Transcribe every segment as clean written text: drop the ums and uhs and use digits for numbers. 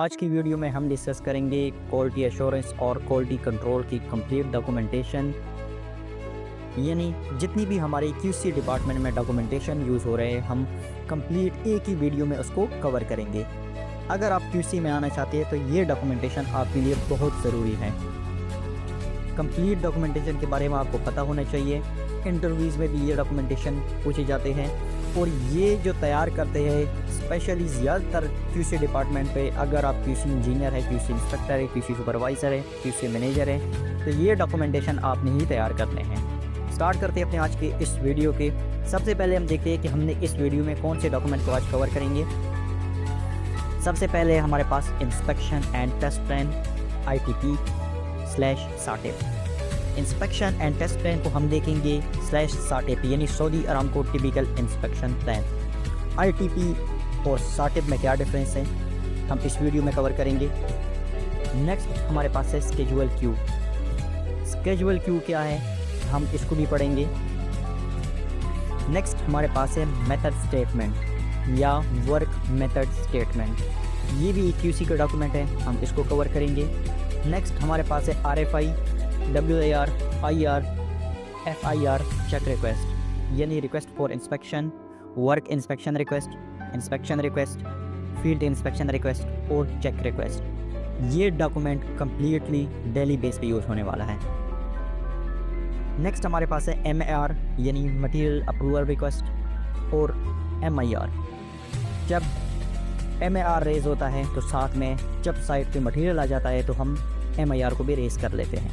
आज की वीडियो में हम डिस्कस करेंगे क्वालिटी एश्योरेंस और क्वालिटी कंट्रोल की कंप्लीट डॉक्यूमेंटेशन, यानी जितनी भी हमारे QC डिपार्टमेंट में डॉक्यूमेंटेशन यूज़ हो रहे हैं हम कंप्लीट एक ही वीडियो में उसको कवर करेंगे। अगर आप QC में आना चाहते हैं तो ये डॉक्यूमेंटेशन आपके लिए बहुत ज़रूरी है। कंप्लीट डॉक्यूमेंटेशन के बारे में आपको पता होना चाहिए। इंटरव्यूज़ में भी ये डॉक्यूमेंटेशन पूछे जाते हैं और ये जो तैयार करते हैं स्पेशली ज़्यादातर QC डिपार्टमेंट पे, अगर आप QC इंजीनियर है, QC इंस्पेक्टर है, QC सुपरवाइज़र है, QC मैनेजर है, तो ये डॉक्यूमेंटेशन आपने ही तैयार करने हैं। स्टार्ट करते हैं अपने आज के इस वीडियो के। सबसे पहले हम देखते हैं कि हमने इस वीडियो में कौन से डॉक्यूमेंट को आज कवर करेंगे। सबसे पहले हमारे पास inspection and test plan ITP/SATIP। Inspection and test plan को हम देखेंगे /SATIP यानी Saudi Aramco typical inspection plan. ITP और SATIP में क्या डिफरेंस है हम इस वीडियो में कवर करेंगे। नेक्स्ट हमारे पास है स्केजुअल क्यू। स्केजुअल क्यू क्या है हम इसको भी पढ़ेंगे। नेक्स्ट हमारे पास है मेथड स्टेटमेंट या वर्क मेथड स्टेटमेंट। ये भी QC का डॉक्यूमेंट है, हम इसको कवर करेंगे। नेक्स्ट हमारे पास है RFI, WAR, IR, FIR check request यानी request for inspection, work inspection request, field inspection request और चेक रिक्वेस्ट। ये डॉक्यूमेंट कम्प्लीटली डेली बेस पे यूज़ होने वाला है। नेक्स्ट हमारे पास है MAR यानी मटेरियल अप्रूवल रिक्वेस्ट और MIR। जब MAR रेज होता है तो साथ में जब साइट पे मटेरियल आ जाता है तो हम MIR को भी रेज कर लेते हैं।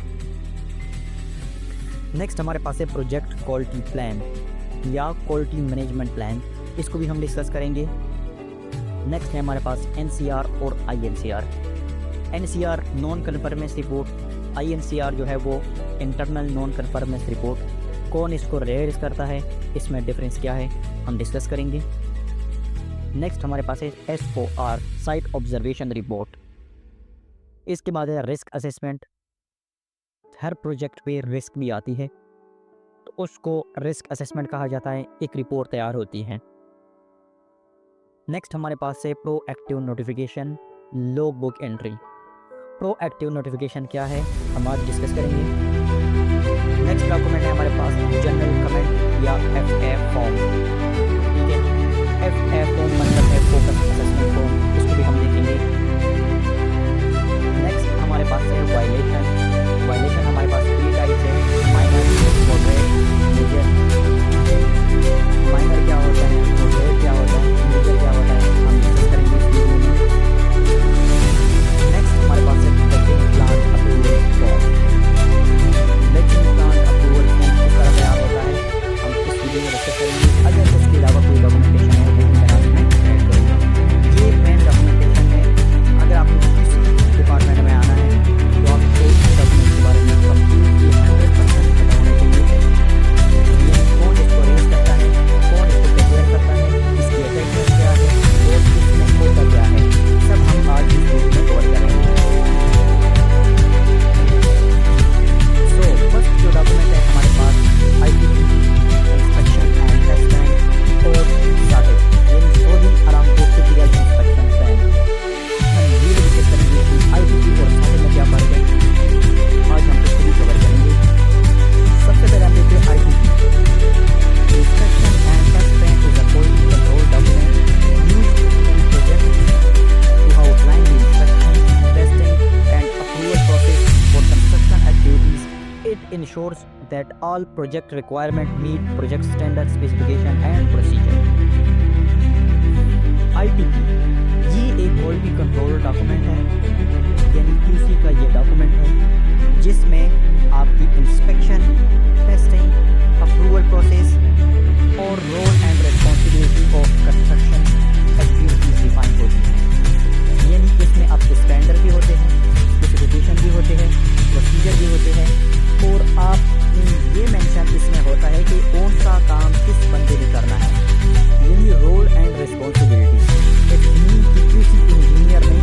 नेक्स्ट हमारे पास है प्रोजेक्ट क्वालिटी प्लान या क्वालिटी मैनेजमेंट प्लान, इसको भी हम डिस्कस करेंगे। नेक्स्ट है हमारे पास NCR और INCR। NCR non conformance report, INCR जो है वो इंटरनल नॉन कन्फर्मेंस रिपोर्ट। कौन इसको रेज करता है, इसमें डिफरेंस क्या है हम डिस्कस करेंगे। नेक्स्ट हमारे पास है SOR साइट ऑब्जर्वेशन रिपोर्ट। इसके बाद है रिस्क असेसमेंट। हर प्रोजेक्ट पे रिस्क भी आती है तो उसको रिस्क असेसमेंट कहा जाता है, एक रिपोर्ट तैयार होती है। नेक्स्ट हमारे पास है proactive notification, log book entry. Proactive notification क्या है हम आज डिस्कस करेंगे। नेक्स्ट डॉक्यूमेंट है हमारे पास जनरल कमेंट या FA फॉर्म। ठीक है, FA फॉर्म मतलब है फोकस असेसमेंट फॉर्म, इसको भी हम देखेंगे। नेक्स्ट हमारे पास है वायलेशन हमारे पास 3 टाइप है, माइनर, मॉडरेट, मेजर। माइनर क्या होता है, मॉडरेट क्या होता है, मेजर क्या होता है, हम डिस्कस करेंगे इस वीडियो में। नेक्स्ट हमारे पास है lecture plan approval form. Lecture plan approval form किस तरह तैयार होता है हम इस वीडियो में डिस्कस करेंगे। अगर उसके अलावा कोई डॉक्यूमेंटेशन है वो मैं आज में ऐड करूँगा। ये मेन डॉक्यूमेंटेशन है। अगर आपको किसी डिपार्टमेंट में आना है तो आपको डॉक्यूमेंट के बारे में कंप्लीटली 100% पता होना चाहिए। ये कौन इसको रेज करता है, कौन इसको प्रिपेयर करता है, इसकी अटेंडेंस क्या है और इसमें होता क्या है, सब हम आज इस वीडियो में कवर करेंगे। सो फर्स्ट जो डॉक्यूमेंट है हमारे पास ITP inspection and test plan और SATIP यानी Saudi Aramco typical inspection plan. हम ये भी डिस्कस करेंगे कि ITP और SATIP में क्या फ़र्क है, आज हम इसको भी कवर करेंगे। सबसे पहले हम देखते हैं ITP। Inspection and test plan is a quality control document used in project to outline the inspection, testing and approval process for construction activities. It ensures that all project requirement meet project standard specification and procedure। ITP ये एक quality control document है यानी QC का ये document है जिसमें आपकी inspection, testing, approval process और role and responsibility of construction activities define होती हैं। यानी इसमें आपके स्टैंडर्ड भी होते हैं, स्पेसिफिकेशन भी होते हैं, प्रोसीजर भी होते हैं और आप ये मेंशन इसमें होता है कि कौन सा काम किस बंदे ने करना है, यानी role and responsibility. It means कि QC इंजीनियर ने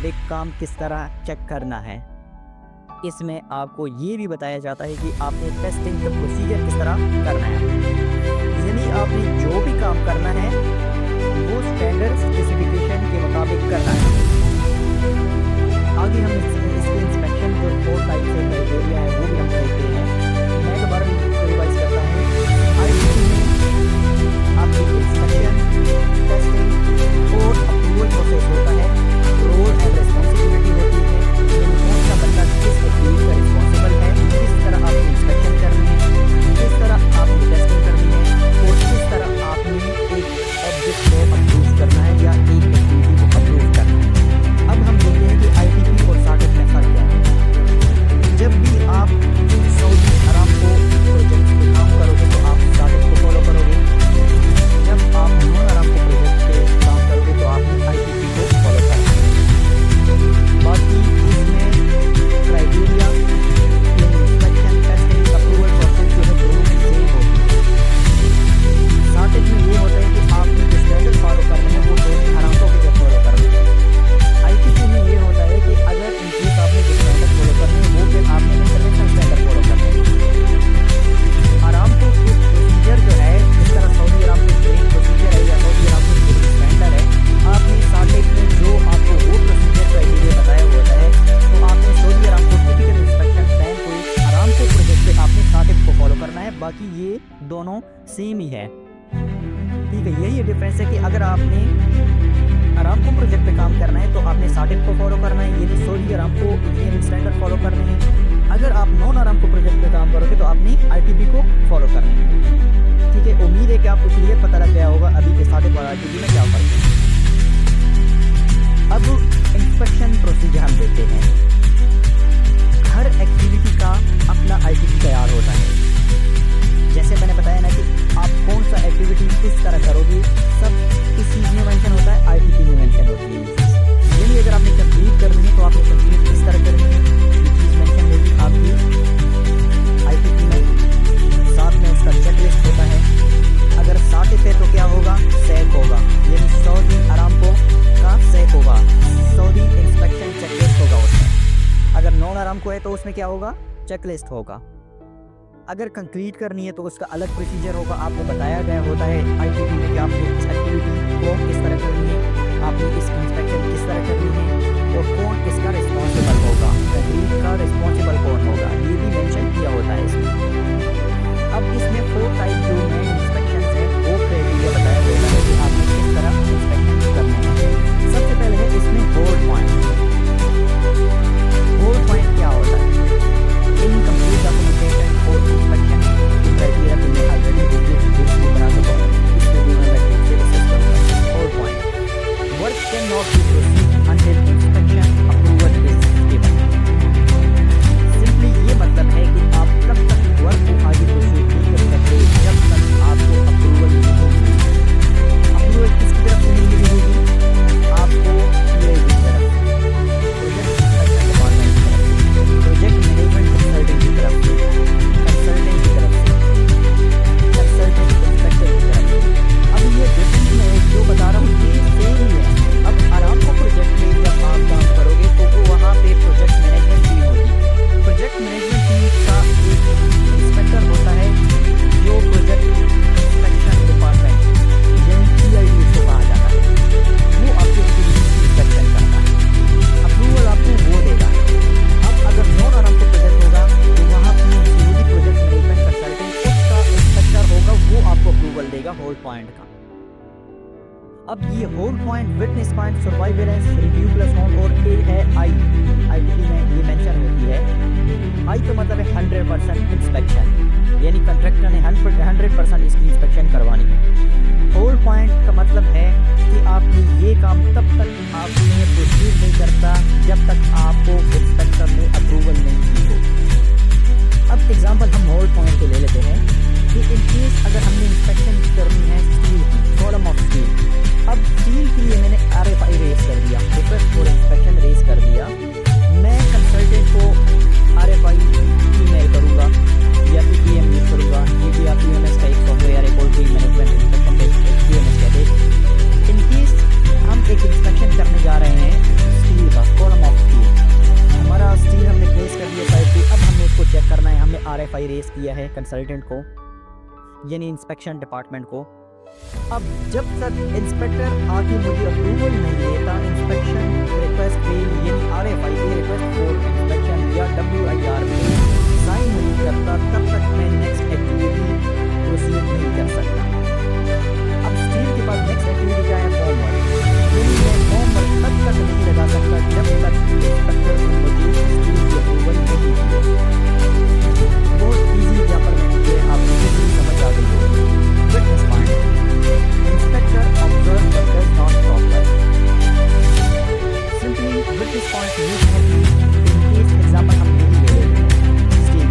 मुताबिक काम किस तरह चेक करना है। इसमें आपको ये भी बताया जाता है कि आपने टेस्टिंग का प्रोसीजर किस तरह करना है, यानी आपने जो भी काम करना है वो स्टैंडर्ड स्पेसिफिकेशन के मुताबिक करना है। आगे हम इसके इंस्पेक्शन जो 4 टाइप से क्राइटेरिया है वो भी हम देखते हैं। मैं दोबारा रिवाइज करता हूँ। आईटीसी में आपकी इंस्पेक्शन, टेस्टिंग और अप्रूवल प्रोसेस होता है। रोल एंड रिस्पॉन्सिबिलिटी होती है, यानी कौन सा बंदा किस एक्टिविटी का रिस्पॉन्सिबल है, किस तरह आपकी इंस्पेक्शन करनी है, किस तरह आपकी टेस्टिंग करनी है और किस तरह आपने एक ऑब्जेक्ट को अप्रूव करना है या एक एक्टिविटी को अप्रूव करना है। अब हम देखते हैं कि आईटीपी और साकेट में फ़र्क क्या है। जब भी आप सऊदी अरामको प्रोजेक्ट पे काम करोगे तो आप साकेट को फॉलो करोगे। जब आप नॉन अरामको प्रोजेक्ट पे काम करोगे तो आप आईटीपी को फॉलो करोगे। बाकी इसमें criteria, inspection, testing, approval process जो है दोनों सेम होती है। साकेट में ये होता है कि आपने जो स्टैंडर्ड फॉलो करने हैं वो सऊदी अरामको के फॉलो करने हैं। आईटीसी में ये होता है कि अगर इनकेस आपने जो स्टैंडर्ड फॉलो करने हैं वो फिर आपने इंटरनेशनल स्टैंडर्ड फॉलो करने हैं। अरामको के प्रोसीजर जो है, जिस तरह सऊदी अरामको के प्रोसीजर है या सऊदी अरामको के स्टैंडर्ड है, आपने साकेट में जो आपको वो प्रोसीजर क्राइटेरिया बताया होता है तो आपने Saudi Aramco typical inspection plan को अरामको प्रोजेक्ट पे आपने साकेट को फॉलो करना है। बाकी ये दोनों सेम ही है, ठीक है। यही डिफरेंस है कि अगर आपने अरामको प्रोजेक्ट पे काम करना है तो आपने साकेट को फॉलो करना है, यानी Saudi Aramco engineering standard follow करने हैं। अगर आप नॉन अरामको प्रोजेक्ट पे काम करोगे तो आपने आईटीपी को फॉलो करना है, ठीक है। उम्मीद है कि आपको क्लियर पता लग गया होगा अभी के साकेट और आईटीपी में क्या फर्क है। अब इंस्पेक्शन प्रोसीजर हम देखते हैं। हर एक्टिविटी का अपना आईटीपी तैयार होता है। जैसे मैंने बताया ना कि आप कौन सा एक्टिविटी किस तरह करोगे, सब किस चीज़ में मेंशन होता है, आईटीपी में मेंशन होती है। यानी अगर आपने कंप्लीट करनी है तो आपने कंप्लीट किस तरह करनी है, ये चीज़ मेंशन होगी आपकी आईटीपी में। साथ में उसका चेकलिस्ट होता है। अगर साकेट है तो क्या होगा, सैक होगा, यानी सऊदी अरामको का सैक होगा, सऊदी इंस्पेक्शन चेकलिस्ट होगा उसमें। अगर नॉन अरामको है तो उसमें क्या होगा, चेकलिस्ट होगा। अगर कंक्रीट करनी है तो उसका अलग प्रोसीजर होगा, आपको बताया गया होता है आईटीपी में कि आपने इस एक्टिविटी को किस तरह करनी है, आपने इसकी इंस्पेक्शन किस तरह करनी है और कौन इसका रिस्पॉन्सिबल होगा, कंक्रीट का रिस्पॉन्सिबल कौन होगा, ये भी मेंशन किया होता है इसमें। अब इसमें 4 टाइप जो मेन इंस्पेक्शन है वो क्राइटेरिया बताया गया है कि आपने किस तरह इंस्पेक्शन करनी है। सबसे पहले है इसमें होल्ड पॉइंट। होल्ड पॉइंट क्या होता है, इनकम्प्लीट डॉक्यूमेंटेशन और इंस्पेक्शन की क्राइटेरिया को मैं ऑलरेडी वीडियो बना चुका हूं, इस वीडियो में मैं फिर से डिस्कस करूंगा। Hold point, work can not be proceed until inspection approval is given. Simply ये मतलब है कि आप तब तक वर्क को आगे प्रोसीड नहीं कर सकते जब तक आपको अप्रूवल नहीं होगी। अप्रूवल किसकी तरफ से नहीं मिली होगी, आपको यूएई की तरफ से, प्रोजेक्ट इंस्पेक्शन डिपार्टमेंट की तरफ से, प्रोजेक्ट मैनेजमेंट कंसल्टेंट की तरफ से, कंसल्टेंट की तरफ से, कंसल्टेंट इंस्पेक्टर की तरफ से। अब ये डिफरेंस मैं जो बता रहा हूँ ये सेम ही है। अब अरामको प्रोजेक्ट में जब आप काम करोगे तो वो वहाँ पे प्रोजेक्ट मैनेजमेंट टीम होती है। प्रोजेक्ट मैनेजमेंट टीम का एक इंस्पेक्टर होता है जो प्रोजेक्ट इंस्पेक्शन डिपार्टमेंट यानी PID उसको कहा जाता है, वो आपकी एक्टिविटीज की इंस्पेक्शन करता है, अप्रूवल आपको वो देगा। अब अगर नॉन अरामको प्रोजेक्ट होगा तो वहाँ पे सऊदी प्रोजेक्ट मैनेजमेंट कंसल्टेंट उसका इंस्पेक्टर होगा, वो आपको अप्रूवल देगा होल्ड पॉइंट का। अब ये hold point, witness point, surveillance, review plus on और ए है आई। आईटीपी में ये मेंशन होती है। आई का मतलब है 100% इंस्पेक्शन, यानी कंट्रैक्टर ने 100% इसकी इंस्पेक्शन करवानी है। होल्ड पॉइंट का मतलब है कि आपने ये काम तब तक आपने प्रोसीड नहीं करता जब तक आपको इंस्पेक्टर ने अप्रूवल नहीं दी हो। अब एग्जांपल हम होल्ड पॉइंट पे ले लेते हैं कि इन केस अगर हमने इंस्पेक्शन करनी है स्टील की, कॉलम ऑफ स्टील। अब स्टील के लिए मैंने RFI रेस कर दिया, रिक्वेस्ट फॉर इंस्पेक्शन रेस कर दिया। मैं कंसल्टेंट को RFI ईमेल करूँगा या फिर PM यूज करूँगा। ये भी आप UMS का एक सॉफ्टवेयर है, quality management inspection based UMS कहते हैं। इन केस हम एक इंस्पेक्शन करने जा रहे हैं स्टील का RFI रेस किया है कंसल्टेंट को, यानी इंस्पेक्शन डिपार्टमेंट को। अब जब तक इंस्पेक्टर आके मुझे अप्रूवल नहीं देता इंस्पेक्शन रिक्वेस्ट पे, यानी RFI पे रिक्वेस्ट फॉर इंस्पेक्शन या WIR पे साइन नहीं करता, तब तक मैं नेक्स्ट एक्टिविटी प्रोसीड नहीं कर सकता। अब स्टील के पास नेक्स्ट एक्टिविटी क्या है? Form work. यानी मैं फॉर्म वर्क तब तक नहीं लगा सकता जब तक इंस्पेक्टर ने मुझे स्टील की अप्रूवल नहीं दी। बहुत ईजी एग्जाम्पल मैंने दिया, आप इसे समझ आ गई होगी। Witness point, inspector observe but does not stop work. Simply witness point use है इन केस एग्जाम्पल हम यही ले लेते हैं स्टील।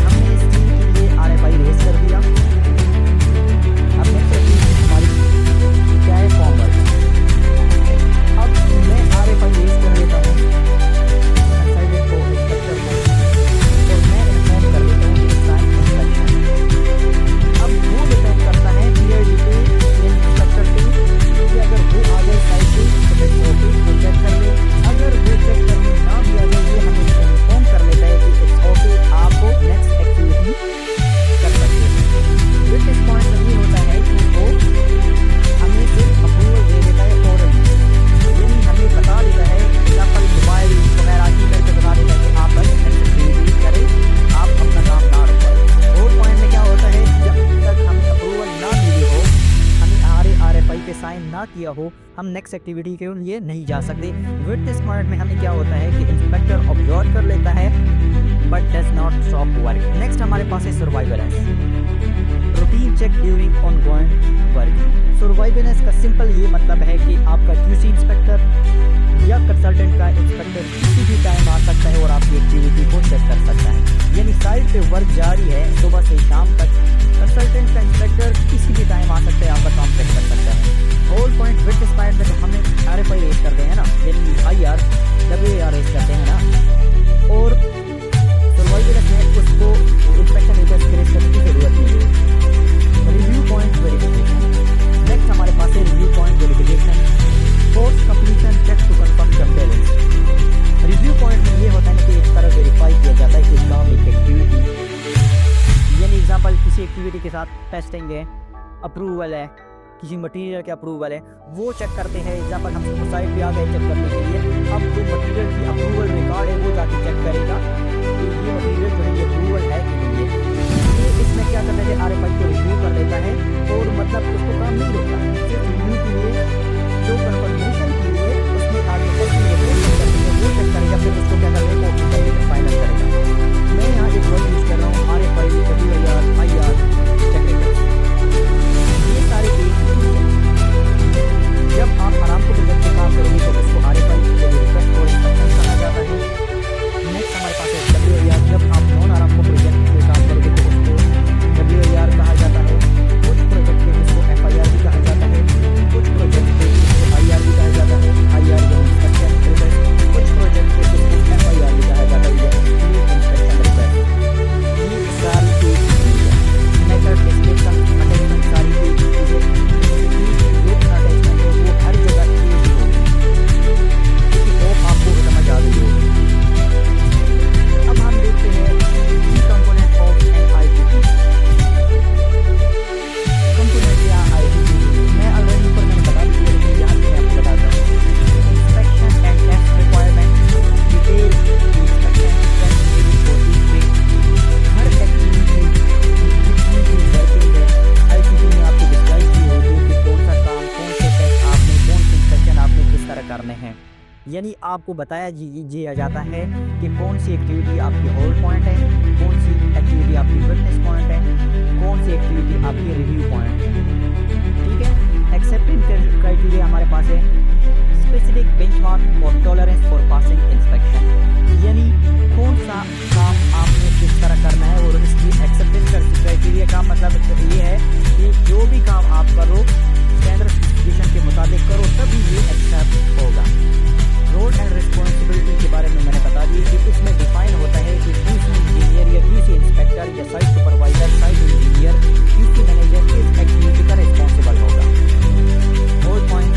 हमने स्टील के लिए RFI रेस कर दिया। अब नेक्स्ट एक्टिविटी हमारी क्या है? Form work. अब मैं RFI रेस कर लेता हूँ कंसल्टेंट को, इंस्पेक्टर को, और मैं इन्फॉर्म कर देता हूँ कि साइन इंस्पेक्शन। अब वो डिपेंड करता है PID पे, इंस्पेक्टर पे, कि अगर वो आ जाए साइड पे तो ओके वो चेक कर ले। अगर वो चेक करने ना भी आ जाए, ये हमें इन्फॉर्म कर लेता है कि इट्स ओके, आप नेक्स्ट एक्टिविटी कर सकते हैं। विटनेस पॉइंट नहीं होता है कि वो हमें सिर्फ अप्रूवल दे देता है ऑरली, यानी हमें बता देता है एग्जाम्पल मोबाइल वगैरह की करके बता देता है कि आप बस नेक्स्ट एक्टिविटी करें, आप अपना काम ना रुकवाएं। और पॉइंट में क्या होता है, जब तक हमें अप्रूवल ना मिली हो, हमें RFI पे साइन ना किया हो, हम नेक्स्ट एक्टिविटी के लिए नहीं जा सकते। विटनेस पॉइंट में हमें क्या होता है कि इंस्पेक्टर ऑब्जर्व कर लेता है but does not stop work. Next हमारे पास है surveillance, routine check during ongoing work. Surveillance का सिंपल ये मतलब है कि आपका QC इंस्पेक्टर या कंसल्टेंट का इंस्पेक्टर किसी भी टाइम आ सकता है और आपकी एक्टिविटी को चेक कर सकता है। यानी साइट पे वर्क जारी है सुबह से शाम तक, कंसल्टेंट का इंस्पेक्टर किसी भी टाइम आ सकता है, आपका काम चेक कर सकता है। होल पॉइंट विटनेस पॉइंट में तो हमें RFI रेस करते हैं ना, यानी IR WIR रेस करते हैं ना, और सर्वाइवेलेंस में उसको इंस्पेक्शन रिक्वेस्ट रेस करने की जरूरत नहीं है। रिव्यू पॉइंट वेरिफिकेशन, नेक्स्ट हमारे पास है review point verification, post completion check to confirm complaints. Review point में ये होता है कि एक तरह वेरीफाई किया जाता है कि काम एक एक्टिविटी, यानी एग्जांपल किसी एक्टिविटी के साथ टेस्टिंग है, अप्रूवल है, किसी मटेरियल के अप्रूवल है, वो चेक करते हैं। एग्जांपल हम साइट पे आ गए चेक करने के लिए, अब जो मटेरियल की अप्रूवल रिकॉर्ड है वो जाके चेक करेगा कि ये मटेरियल जो है ये अप्रूवल है कि नहीं है। ये इसमें क्या करता है, RFI को रिव्यू कर लेता है, और मतलब उसको काम नहीं रोकता, सिर्फ रिव्यू के लिए जो कंफर्मेशन के लिए उसमें आगे टेस्टिंग वो चेक करेगा, फिर उसको क्या करेगा, फाइनल करेगा। मैं यहाँ एक वर्ड यूज़ कर रहा हूँ RFI WIR IR चेक। ये सारे जब आप आराम को प्रोजेक्ट पे काम करोगे तो उसको RFI रिक्वेस्ट फॉर इंस्पेक्शन कहा जाता है। नेक्स्ट हमारे पास है WIR, जब आप नॉन आराम को प्रोजेक्ट पे काम करोगे तो उसको WIR कहा जाता है। कुछ प्रोजेक्ट पे इसको FIR भी कहा जाता है, कुछ प्रोजेक्ट पे इसको IR भी कहा जाता है, IR यानी इंस्पेक्शन रिक्वेस्ट। कुछ प्रोजेक्ट पे इसको FIR भी कहा जाता है, इंस्पेक्शन रिक्वेस्ट। ये सारी मेथड डिस्क्रिप्शन अटैचमेंट सारी चीज़ें जो अटैचमेंट है वो हर जगह यूज होगी, क्योंकि वो आपको समझ आ गई होगी। अब हम देखते हैं की component of an ITP। Component या ITP मैं ऑलरेडी ऊपर मैंने बता दी है, लेकिन यहाँ पे मैं आपको बताता हूँ। Inspection and test requirement, detail inspection हर एक्टिविटी करने हैं, यानी आपको बताया दिया जाता है कि कौन सी एक्टिविटी आपकी होल्ड पॉइंट है, कौन सी एक्टिविटी आपकी विटनेस पॉइंट है, कौन सी एक्टिविटी आपकी रिव्यू पॉइंट है। ठीक है। एक्सेप्टेंस क्राइटेरिया हमारे पास है स्पेसिफिक बेंचमार्क और टॉलरेंस फॉर पासिंग इंस्पेक्शन, यानी कौन सा काम आपने किस तरह करना है, और इसकी एक्सेप्टेंस क्राइटेरिया का मतलब ये है कि जो भी काम आप करो स्टैंडर्ड स्पेसिफिकेशन के मुताबिक करो, तभी ये एक्सेप्ट होगा। रोल एंड रिस्पॉन्सिबिलिटी के बारे में मैंने बता दी कि इसमें डिफाइन होता है कि QC इंजीनियर या QC इंस्पेक्टर या site supervisor, site engineer, QC manager इस एक्टिविटी का रिस्पॉन्सिबल होगा। Hold point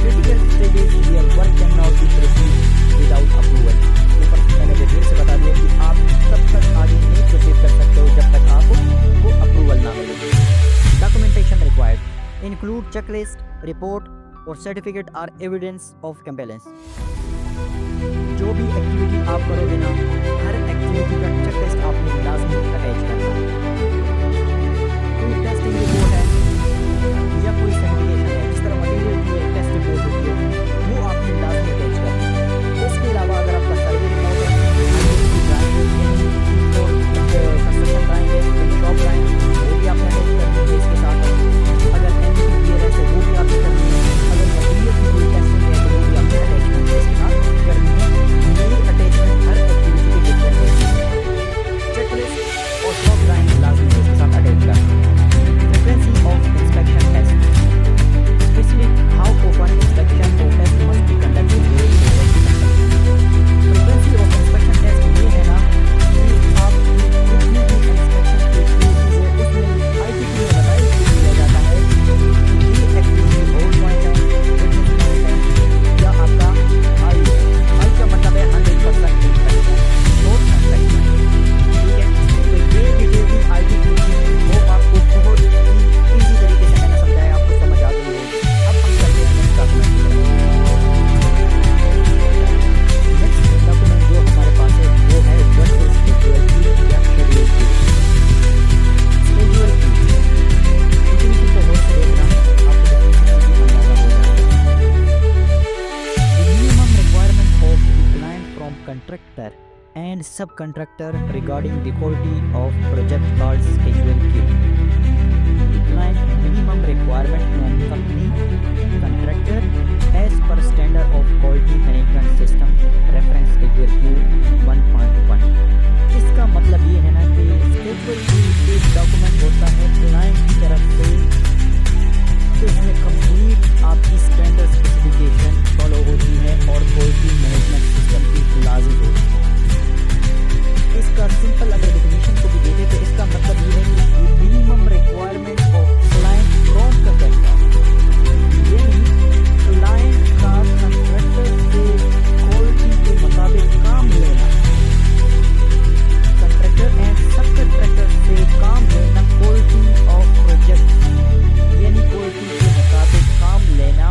critical stages where work can not be list, report और certificate are evidence of compliance. जो भी एक्टिविटी आप करोगे ना, हर एक्टिविटी का चेकलिस्ट आपने लाजमी अटैच करना है। कोई टेस्टिंग रिपोर्ट है या कोई सर्टिफिकेशन है, जिस तरह मटीरियल की एक टेस्ट रिपोर्ट होती है, वो आपने लाजमी अटैच करना है। इसके अलावा अगर आपका सर्वे रिपोर्ट है, कंस्ट्रक्शन ड्राइंग है, शॉप ड्राइंग, वो भी आपने अटैच करनी है इसके साथ। अगर एनपीटी क्लियरेंस है वो भी आपने करनी है। अगर मटीरियल की कोई टेस्टिंग है तो वो भी आपने अटैचमेंट इसके साथ करनी है। ये अटैचमेंट हर एक्टिविटी के डिफरेंट है। चेकलिस्ट और शॉप ड्राइंग लाजमी इसके साथ अटैच करना है। Frequency of inspection test, specific how often inspection और test must be conducted during the frequency of inspection test ये है ना कि आप जितनी भी इंस्पेक्शन की एक्टिविटीज है उसमें आईटीटी में बताया जाता है कि ये एक्टिविटी होल्ड पॉइंट है, विटनेस पॉइंट है या आपका आई का मतलब है 100% इंस्पेक्शन, नोट इंस्पेक्शन, ठीक है। तो ये डिटेल की आईटीटी वो आपको बहुत ही ईजी तरीके से मैंने समझाया, आपको समझ आ गई होगी। अब हम चलते हैं नेक्स्ट डॉक्यूमेंट की तरफ। नेक्स्ट डॉक्यूमेंट जो हमारे पास है वो है व्हाट इज स्केड्यूल की या शेड्यूल की। स्केड्यूल की डेफिनेशन को गौर से देखना, आपको डेफिनेशन की अंदाजा हो जाएगा। The minimum requirement of the client from contractor and subcontractor regarding the quality of project called schedule Q. The client minimum requirement from company contractor as per standard of quality management system reference schedule Q 1.1। इसका मतलब ये है ना कि schedule Q एक document होता है client की तरफ से, तो इसमें कंप्लीट आपकी स्टैंडर्ड स्पेसिफिकेशन फॉलो होती है और क्वालिटी मैनेजमेंट सिस्टम की क्लासेस होती है। इसका सिंपल अगर डेफिनेशन को भी देखें तो इसका मतलब ये है कि minimum requirement of client from contractor, यानी क्लाइंट का कंट्रैक्टर से क्वालिटी के मुताबिक काम लेना, कंट्रैक्टर एंड सब कंट्रैक्टर से काम लेना क्वालिटी ऑफ प्रोजेक्ट, यानी क्वालिटी के मुताबिक काम लेना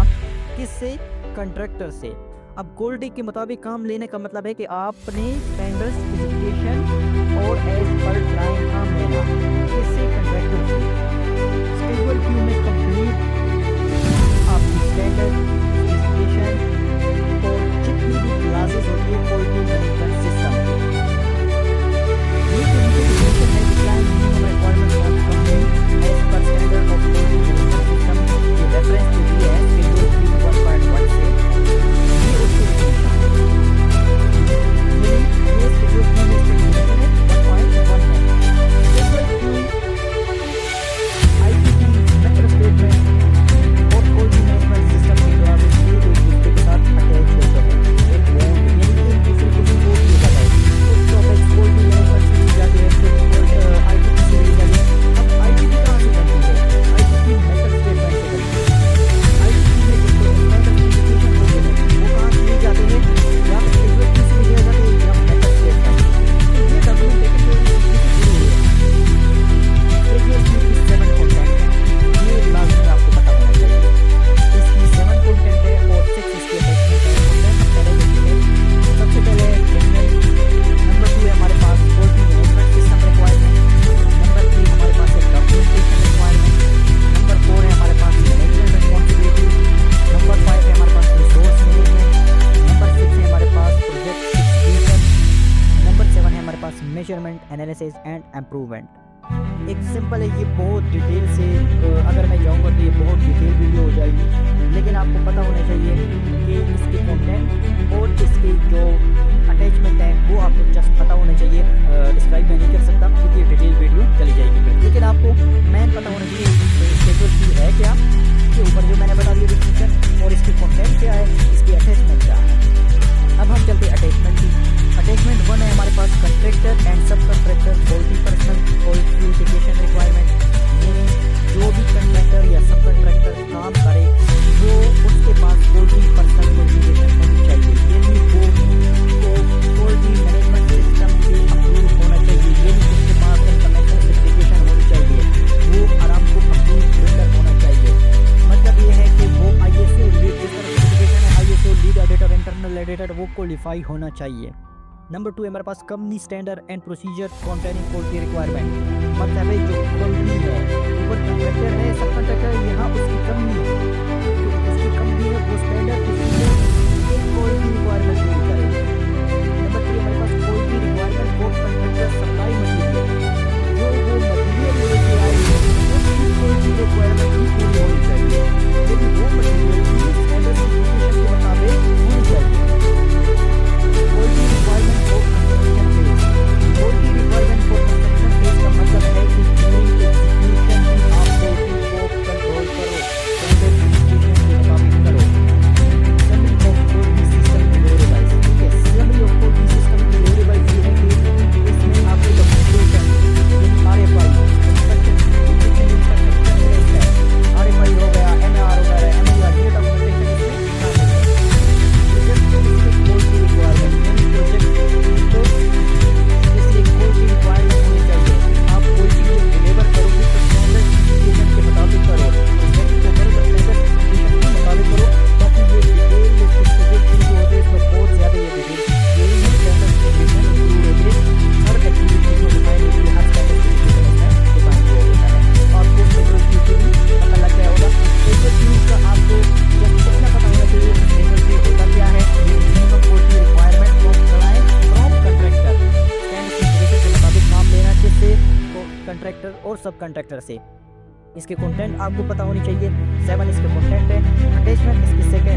किससे, कंट्रैक्टर से। अब क्वालिटी के मुताबिक काम लेने का मतलब है कि आपने स्टैंडर्ड स्पेसिफिकेशन और एज पर क्लाइंट काम लेना किससे, कंट्रैक्टर से। स्केड्यूल क्यू में कंप्लीट आपकी स्टैंडर्ड स्पेसिफिकेशन और जितनी भी क्लासेस होती है क्वालिटी मैनेजमेंट सिस्टम की, ये डेफिनेशन है कि client minimum requirement of company as पर standard of quality management system की रेफरेंस जो दी है स्केड्यूल क्यू 1.1 से। Measurement, analysis and improvement. एक सिंपल है, ये बहुत डिटेल से अगर मैं जाऊंगा तो ये बहुत डिटेल वीडियो हो जाएगी, लेकिन आपको पता होना चाहिए कि इसके कंटेंट और इसके जो अटैचमेंट है वो आपको जस्ट पता होना चाहिए। डिस्क्राइब मैं नहीं कर सकता क्योंकि डिटेल वीडियो चली जाएगी फिर, लेकिन आपको मेन पता होना चाहिए स्केड्यूल की है क्या, इसके ऊपर जो मैंने बता दिया डिस्क्रिप्शन, और इसकी कंटेंट क्या है, इसकी अटैचमेंट क्या है। अब हम चलते हैं अटैचमेंट की। अटैचमेंट 1 है हमारे पास कंट्रैक्टर एंड सब contractor quality personal qualification requirement, यानी जो भी कंट्रैक्टर या सब कंट्रैक्टर काम करे वो उसके पास क्वालिटी पर्सनल क्वालिफिकेशन होनी चाहिए। ये भी रिलेटेड वो क्वालिफाई होना चाहिए। नंबर 2 हमारे पास company standard and procedure containing quality requirement, मतलब है जो कंपनी है, ऊपर कंट्रैक्टर है, सब कंट्रैक्टर यहाँ उसकी कंपनी है, तो उसकी कंपनी है वो स्टैंडर्ड प्रोसीजर क्वालिटी रिक्वायरमेंट पूरी करेगी। नंबर 3 हमारे पास quality requirement for contractor supply material, जो वो मटेरियल लेके आए उसकी क्वालिटी रिक्वायरमेंट भी पूरी होनी चाहिए, लेकिन वो मटेरियल भी स्टैंडर्ड स्पेसिफिकेशन के मुताबिक होनी चाहिए। Quality requirement for construction phase, quality requirement for construction phase का मतलब है कि ड्यूरिंग एग्जीक्यूशन में आप क्वालिटी को कंट्रोल करो, स्टैंडर्ड स्पेसिफिकेशन के मुताबिक करो। Summary of quality system deliverables, ठीक है, summary of quality system deliverables ये है कि इसमें आपको डॉक्यूमेंटेशन यानी आरएफआई आरएफआई हो गया, एमआर हो गया, एमआर ये डॉक्यूमेंटेशन इसमें शामिल है। क्वालिटी रिक्वायरमेंट यानी प्रोजेक्ट तो इसलिए क्वालिटी रिक्वायरमेंट होनी चाहिए। आप क्वालिटी को डिलीवर करोगे तो स्टैंडर्ड स्पेसिफिकेशन के मुताबिक करो, प्रोजेक्ट को करो तो स्टैंडर्ड स्पेसिफिकेशन के मुताबिक करो, ताकि ये डिटेल स्पेसिफिकेशन जो होते हैं इसमें बहुत ज़्यादा ये डिटेल ये स्टैंडर्ड स्पेसिफिकेशन इंक्लूड होते हैं, हर एक्टिविटी में डिफाइन होती है, हर स्टैंडर्ड स्पेसिफिकेशन उसमें डिफाइन हुआ होता है। आपको स्टैंडर्ड स्पेसिफिकेशन पता लग गया होगा। स्टैंडर्ड चीज़ का आपको जब कितना पता होना चाहिए स्टैंडर्ड चीज़ होता क्या है, minimum quality requirement from client from contractor, standard specification के मुताबिक काम लेना किससे, कंट्रैक्टर और सब कंट्रैक्टर से। इसके कंटेंट आपको पता होनी चाहिए। 7 इसके कंटेंट है, अटैचमेंट इसकी 6 है,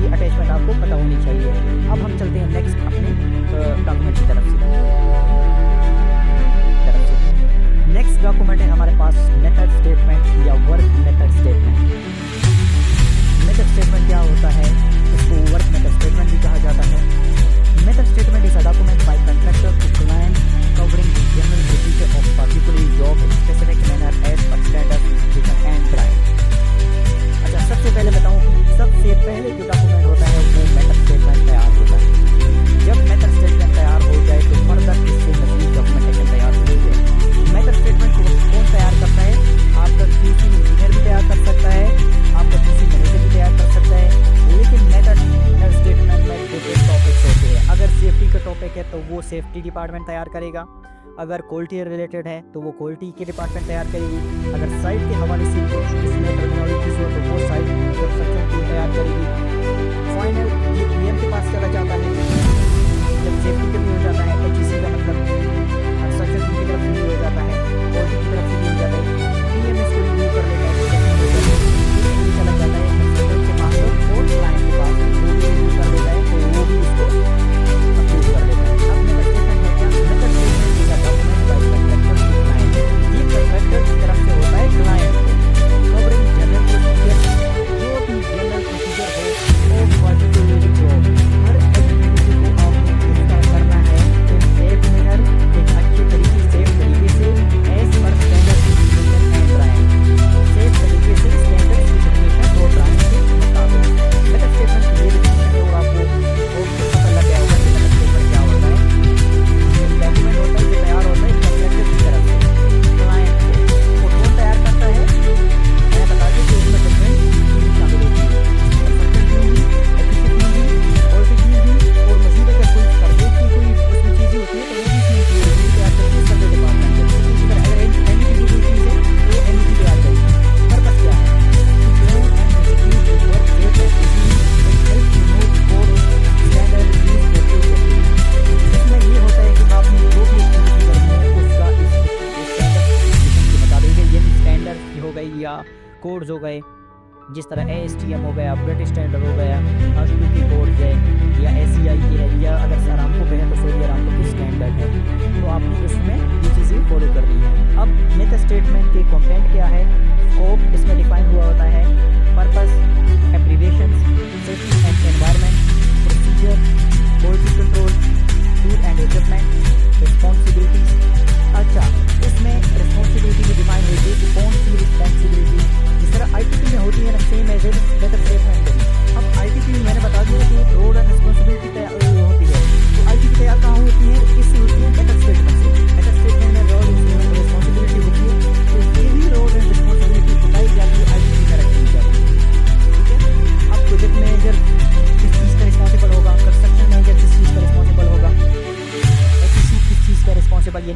ये अटैचमेंट आपको पता होनी चाहिए। अब हम चलते हैं नेक्स्ट अपने डॉक्यूमेंट की तरफ से। नेक्स्ट डॉक्यूमेंट है हमारे पास मेथड स्टेटमेंट या work method statement. Method statement क्या होता है, इसको वर्क मेथड स्टेटमेंट भी कहा जाता है। Method statement is a document by contractor to client covering the general procedure of particular job in specific manner as per standard specification and client। अच्छा, सबसे पहले बताऊं कि सबसे पहले जो डॉक्यूमेंट होता है वो मेथड स्टेटमेंट तैयार होता है। जब मेथड स्टेटमेंट तैयार हो जाए तो फर्दर इससे मजीद डॉक्यूमेंटेशन तैयार हो जाए। मेथड स्टेटमेंट को कौन तैयार करता है, आपका QC इंजीनियर भी तैयार कर सकता है, आपका QC मैनेजर भी तैयार कर सकता है, लेकिन मेथड स्टेटमेंट में डिफरेंट टॉपिक्स होते हैं। अगर सेफ्टी का टॉपिक है तो वो सेफ्टी डिपार्टमेंट तैयार करेगा, अगर क्वालिटी रिलेटेड है तो वो क्वालिटी के डिपार्टमेंट तैयार करेगी, अगर साइट के हवाले से कुछ इसमें टर्मिनोलॉजीज हो तो वो साइट कंस्ट्रक्शन टीम तैयार करेगी। फाइनल ये PM के पास चला जाता है। जब सेफ्टी का भी हो जाता है, HEC का मतलब कंस्ट्रक्शन टीम की तरफ से भी हो जाता है, क्वालिटी की तरफ से भी हो जाता है, PM इसको रिव्यू कर लेता है, चला जाता है कंस्ट्रक्टर के पास और क्लाइंट के पास, वो भी रिव्यू कर लेता है तो वो भी इसको अप्रूव कर लेता है। अब मेथड स्टेटमेंट है क्या, method statement is a document by contractor to client, ये कंट्रैक्टर की तरफ से होता है क्लाइंट को, कवरिंग जनरल प्रोसीजर, जो भी जनरल प्रोसीजर हो और पर्टिकुलर जॉब, हर एक्टिविटी को आपको किस तरह करना है इन सेफ मैनर, एक अच्छे तरीके से एज पर standard specification and drawing, safe तरीके से स्टैंडर्ड स्पेसिफिकेशन और ड्राइंग के मुताबिक। मेथड स्टेटमेंट ये है और आपको पता लग गया होगा कि मेथड स्टेटमेंट क्या होता है। डॉक्यूमेंट होता है जो तैयार होता है कंट्रैक्टर की तरफ से क्लाइंट को, और कौन तैयार करता है, मैं बता दूं कि इसमें डिफरेंट चीज़ें शामिल होती हैं, और मजीद अगर कोई सर्वे की कोई उसमें चीज़ें होती हैं तो वो भी इसमें तैयार करती है सर्वे डिपार्टमेंट के। अगर एनी की कोई चीज़ है तो एनी तैयार करेगी। पर्पस क्या है, इसमें ये होता है कि आपने जो भी एक्टिविटी करनी है उसका इस स्टैंडर्ड स्पेसिफिकेशन के मुताबिक, ये स्टैंडर्ड हो गई या कोड्स हो गए, जिस तरह ASTM हो गया, ब्रिटिश स्टैंडर्ड हो गया, HQP की कोड्स है, या SCI की है, या अगर अरामको पे है तो सऊदी अरामको की स्टैंडर्ड है, तो आपने उसमें ये चीज़ें फॉलो करनी है। अब मेथड स्टेटमेंट के कंटेंट क्या है, स्कोप इसमें डिफाइन हुआ होता है, purpose, abbreviations, safety and environment, procedure, quality control, tool and equipment, responsibilities. अच्छा, इसमें रिस्पॉन्सिबिलिटी भी डिफाइन होगी कि कौन सी रिस्पॉन्सिबिलिटी, जिस तरह ITP में होती है ना, सेम एज मेथड स्टेटमेंट में। अब ITP में मैंने बता दिया कि रोल एंड रिस्पॉन्सिबिलिटी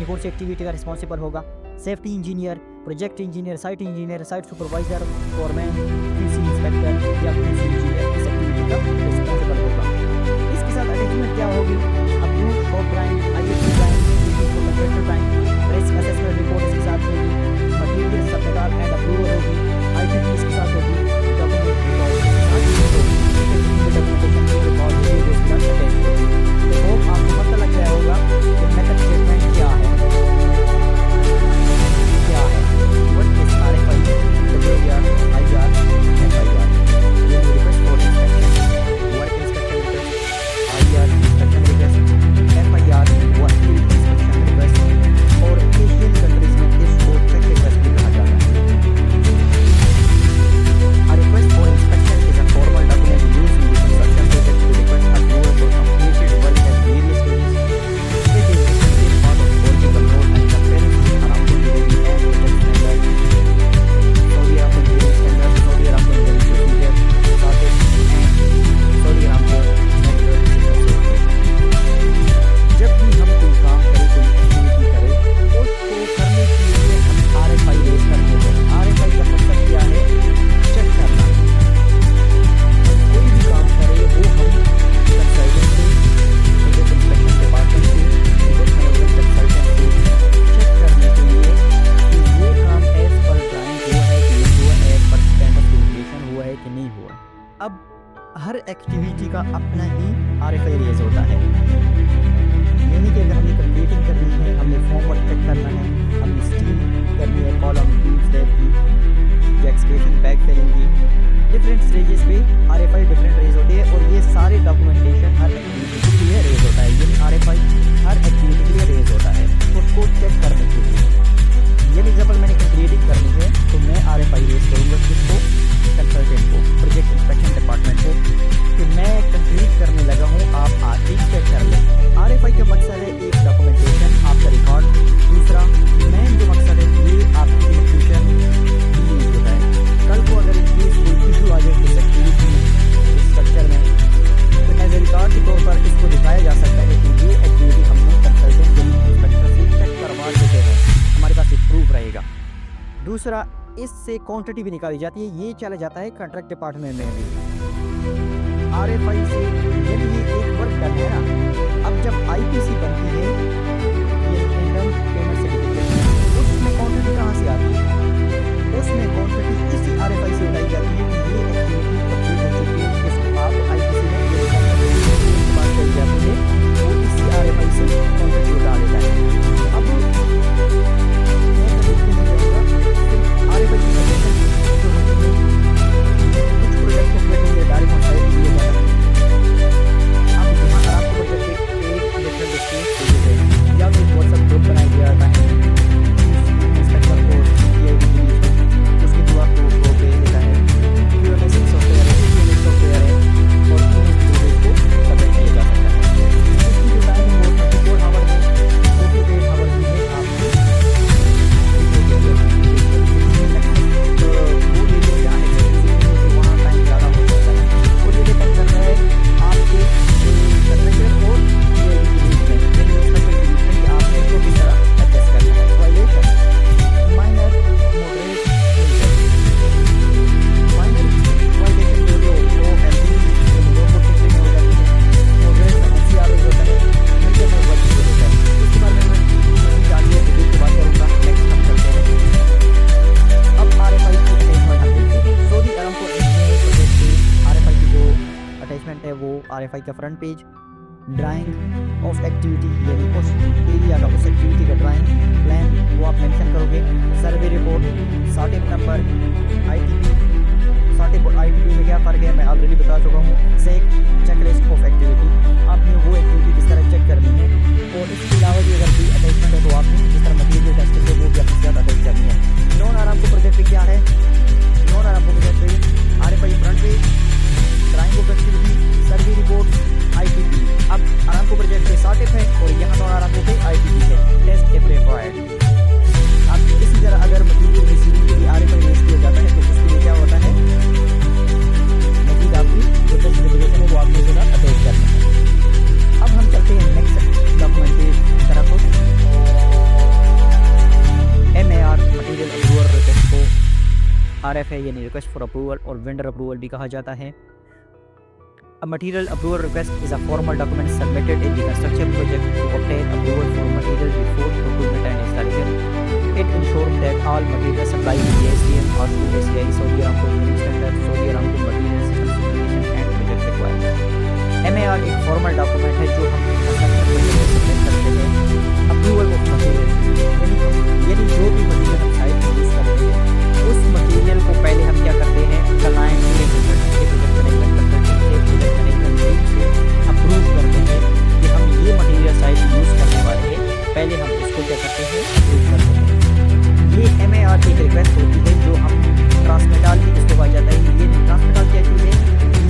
यानी कौन सी एक्टिविटी का रिस्पॉन्सिबल होगा, safety engineer, project engineer, site supervisor, foreman, QC inspector या क्यूसी इंजीनियर इस एक्टिविटी का रिस्पॉन्सिबल होगा। इसके साथ अटैचमेंट क्या होगी, approve for drawing, ISC drawing, computer drawing, risk assessment report इसके साथ होगी, मटेरियल सबमिट एंड अप्रूवल होगी, आईटीपी इसके साथ होगी, डॉक्यूमेंट आपको पता लग गया होगा कि मेथड स्टेटमेंट क्या है, what is RFI, WR, IR, FIR, ये request for inspection, work inspection request, IR inspection request, FIR work inspection request और एशियन कंट्रीज में इसको चेक रिक्वेस्ट भी कहा जाता है। A request for inspection is a formal document used in the construction project to request approval for completed work at various stages. It is essentially part of quality control and transparency around the delivery and project standards, Saudi Aramco engineering standards, Saudi Aramco engineering procedure, SATIC and Saudi Aramco Natural Resources Certification. जब भी हम कोई काम करें, कोई activity करें, उसको करने के लिए हम आरएफआई रेज करते हैं। आरएफआई का मकसद क्या है, चेक करना। हम कोई भी काम करें वो हम कंसल्टेंट से, प्रोजेक्ट इंस्पेक्शन डिपार्टमेंट से, प्रोजेक्ट मैनेजमेंट कंसल्टेंट से चेक करने के लिए कि ये काम एज पर ड्राइंग हुआ है कि नहीं हुआ है, पर स्टैंडर्ड स्पेसिफिकेशन हुआ है कि नहीं हुआ। अब हर एक्टिविटी का अपना ही आरएफआई रेज होता है, यानी कि अगर हमें कंप्लीटिंग करनी है, हमने फॉर्म वर्क चेक करना है, हमने स्टीम करनी है, कॉलम बीम स्लैब की, एक्सकेवेशन बैक फिलिंग की, डिफरेंट स्टेजेस पे आरएफआई डिफरेंट रेज होते हैं और ये सारे डॉक्यूमेंटेशन हर एक्टिविटी के लिए रेज होता है। यानी आरएफआई हर एक्टिविटी के लिए रेज होता है उसको चेक करने के लिए। यानी एग्जाम्पल मैंने कंप्लीटिंग करनी है तो मैं आरएफआई रेज करूँगा किसको, कंसल्टेंट को, प्रोजेक्ट इंस्पेक्शन डिपार्टमेंट को, कि मैं कंप्लीट करने लगा हूँ, आप आके चेक कर लें। आरएफआई का मकसद है एक डॉक्यूमेंटेशन, आपका रिकॉर्ड। दूसरा मेन जो मकसद है ये आपकी इंस्टीट्यूशन यूज होता है। कल को अगर इनकी कोई इशू आ जाए इस एक्टिविटी में, इस स्ट्रक्चर में, तो एज ए रिकॉर्ड के तौर पर इसको दिखाया जा सकता है कि ये एक्टिविटी हमने कंसल्टेंट के इंस्पेक्टर से चेक करवा चुके हैं, हमारे पास एक प्रूफ रहेगा। दूसरा इससे क्वांटिटी भी निकाली जाती है, ये चला जाता है कॉन्ट्रैक्ट डिपार्टमेंट में भी आरएफआई से। यानी ये एक वर्क डन है ना। अब जब आईपीसी बनती है, ये इनकम पेमेंट सर्टिफिकेट, उसमें क्वांटिटी कहाँ से आती है, उसमें क्वांटिटी इसी आरएफआई से उठाई जाती है कि ये एक्टिविटी कंप्लीट हो चुकी है, इसको आप आईपीसी में बात करी जाती है, वो इसी आरएफआई से क्वांटिटी उठा लेता है। अब आरएफआई की जो होती है, कुछ प्रोजेक्ट को करने के लिए डायरेक्ट ऑन साइट दिए जाते हैं। अब यहाँ आपको प्रोजेक्ट एक लेटर डिस्प्ले या फिर व्हाट्सएप ग्रुप बनाया गया जाता है, इंस्पेक्टर को उसके थ्रू आपको वो भेज देता है, क्यूएमएस सॉफ्टवेयर है, क्यूएमएस सॉफ्टवेयर है और उसको सबमिट किया जा सकता है। इसकी जो टाइमिंग वो 34 आवर है, 48 आवर में आपको वहाँ टाइम ज़्यादा हो सकता है और ये डिपेंड कर रहा है आपके कंट्रैक्टर और आपने इसको किस तरह एडजस्ट करना है। वायलेशन माइनर मॉडरेट वायलेशन जो वो हेल्दी जो प्रोटेक्शन में हो जाती है, मॉडरेट एनसीआर होता है, मीडियम में वर्क होता है। इसके बारे में मैं जानिए डिटेल की बात करूँगा। नेक्स्ट हम करते हैं अब आरएफआई को अटैचमेंट हम देखते हैं। सऊदी अरामको इंजीनियरिंग प्रोजेक्ट से आरएफआई की जो अटैचमेंट है वो आरएफआई का front page, drawing of activity यानी उस एरिया का, उस एक्टिविटी का ड्राइंग प्लान वो आप मेंशन करोगे, सर्वे रिपोर्ट, साटिक नंबर, आईटीपी। साटिक और आईटीपी में क्या फ़र्क है मैं ऑलरेडी बता चुका हूँ। सेक चेकलिस्ट ऑफ एक्टिविटी, आपने वो एक्टिविटी किस तरह चेक करनी है और इसके अलावा भी अगर कोई अटैचमेंट है तो आपने जिस तरह मटीरियल टेस्टिंग है वो भी अपने साथ अटैच करनी है। नॉन आरामको प्रोजेक्ट पे क्या है, नॉन आरामको प्रोजेक्ट पे RFI front page, drawing of activity, survey report, ITP. अब आरामको प्रोजेक्ट पे साटिक है और यहाँ नॉन आरामको पे आईटीपी है, टेस्ट इफ रिक्वायर्ड। अब इसी तरह अगर मटीरियल रिसीविंग के लिए आरएफआई यूज किया जाता है तो उसके लिए क्या होता है, मजीद आपकी जो स्पेसिफिकेशन है वो आपने इसके साथ अटैच करना है। RF है, यानी रिक्वेस्ट फॉर अप्रूवल, और वेंडर अप्रूवल भी कहा जाता है। A material approval request is a formal document submitted in the construction project to obtain approval for material before procurement and installation. It ensures that all material supplied to the SDM or to ACI, Saudi Aramco Engineering Standards, Saudi Aramco Material System Certification and Project Requirements. MAR एक formal document है जो हम construction project में submit करते हैं। Approval of material यानी जो भी मटेरियल हम साइट में यूज़ करते हैं उस मटेरियल को पहले हम क्या करते हैं, क्लाइंट से प्रोजेक्ट मैनेजमेंट अप्रूव करते हैं कि हम ये मटेरियल साइज यूज़ करने वाले हैं। पहले हम इसको क्या करते हैं, अप्रूव करते हैं। ये MAR की एक रिक्वेस्ट होती है जो हम ट्रांसमिटाल की इसको कहा जाता है। ये ट्रांसमिटाल क्या चीज़ है,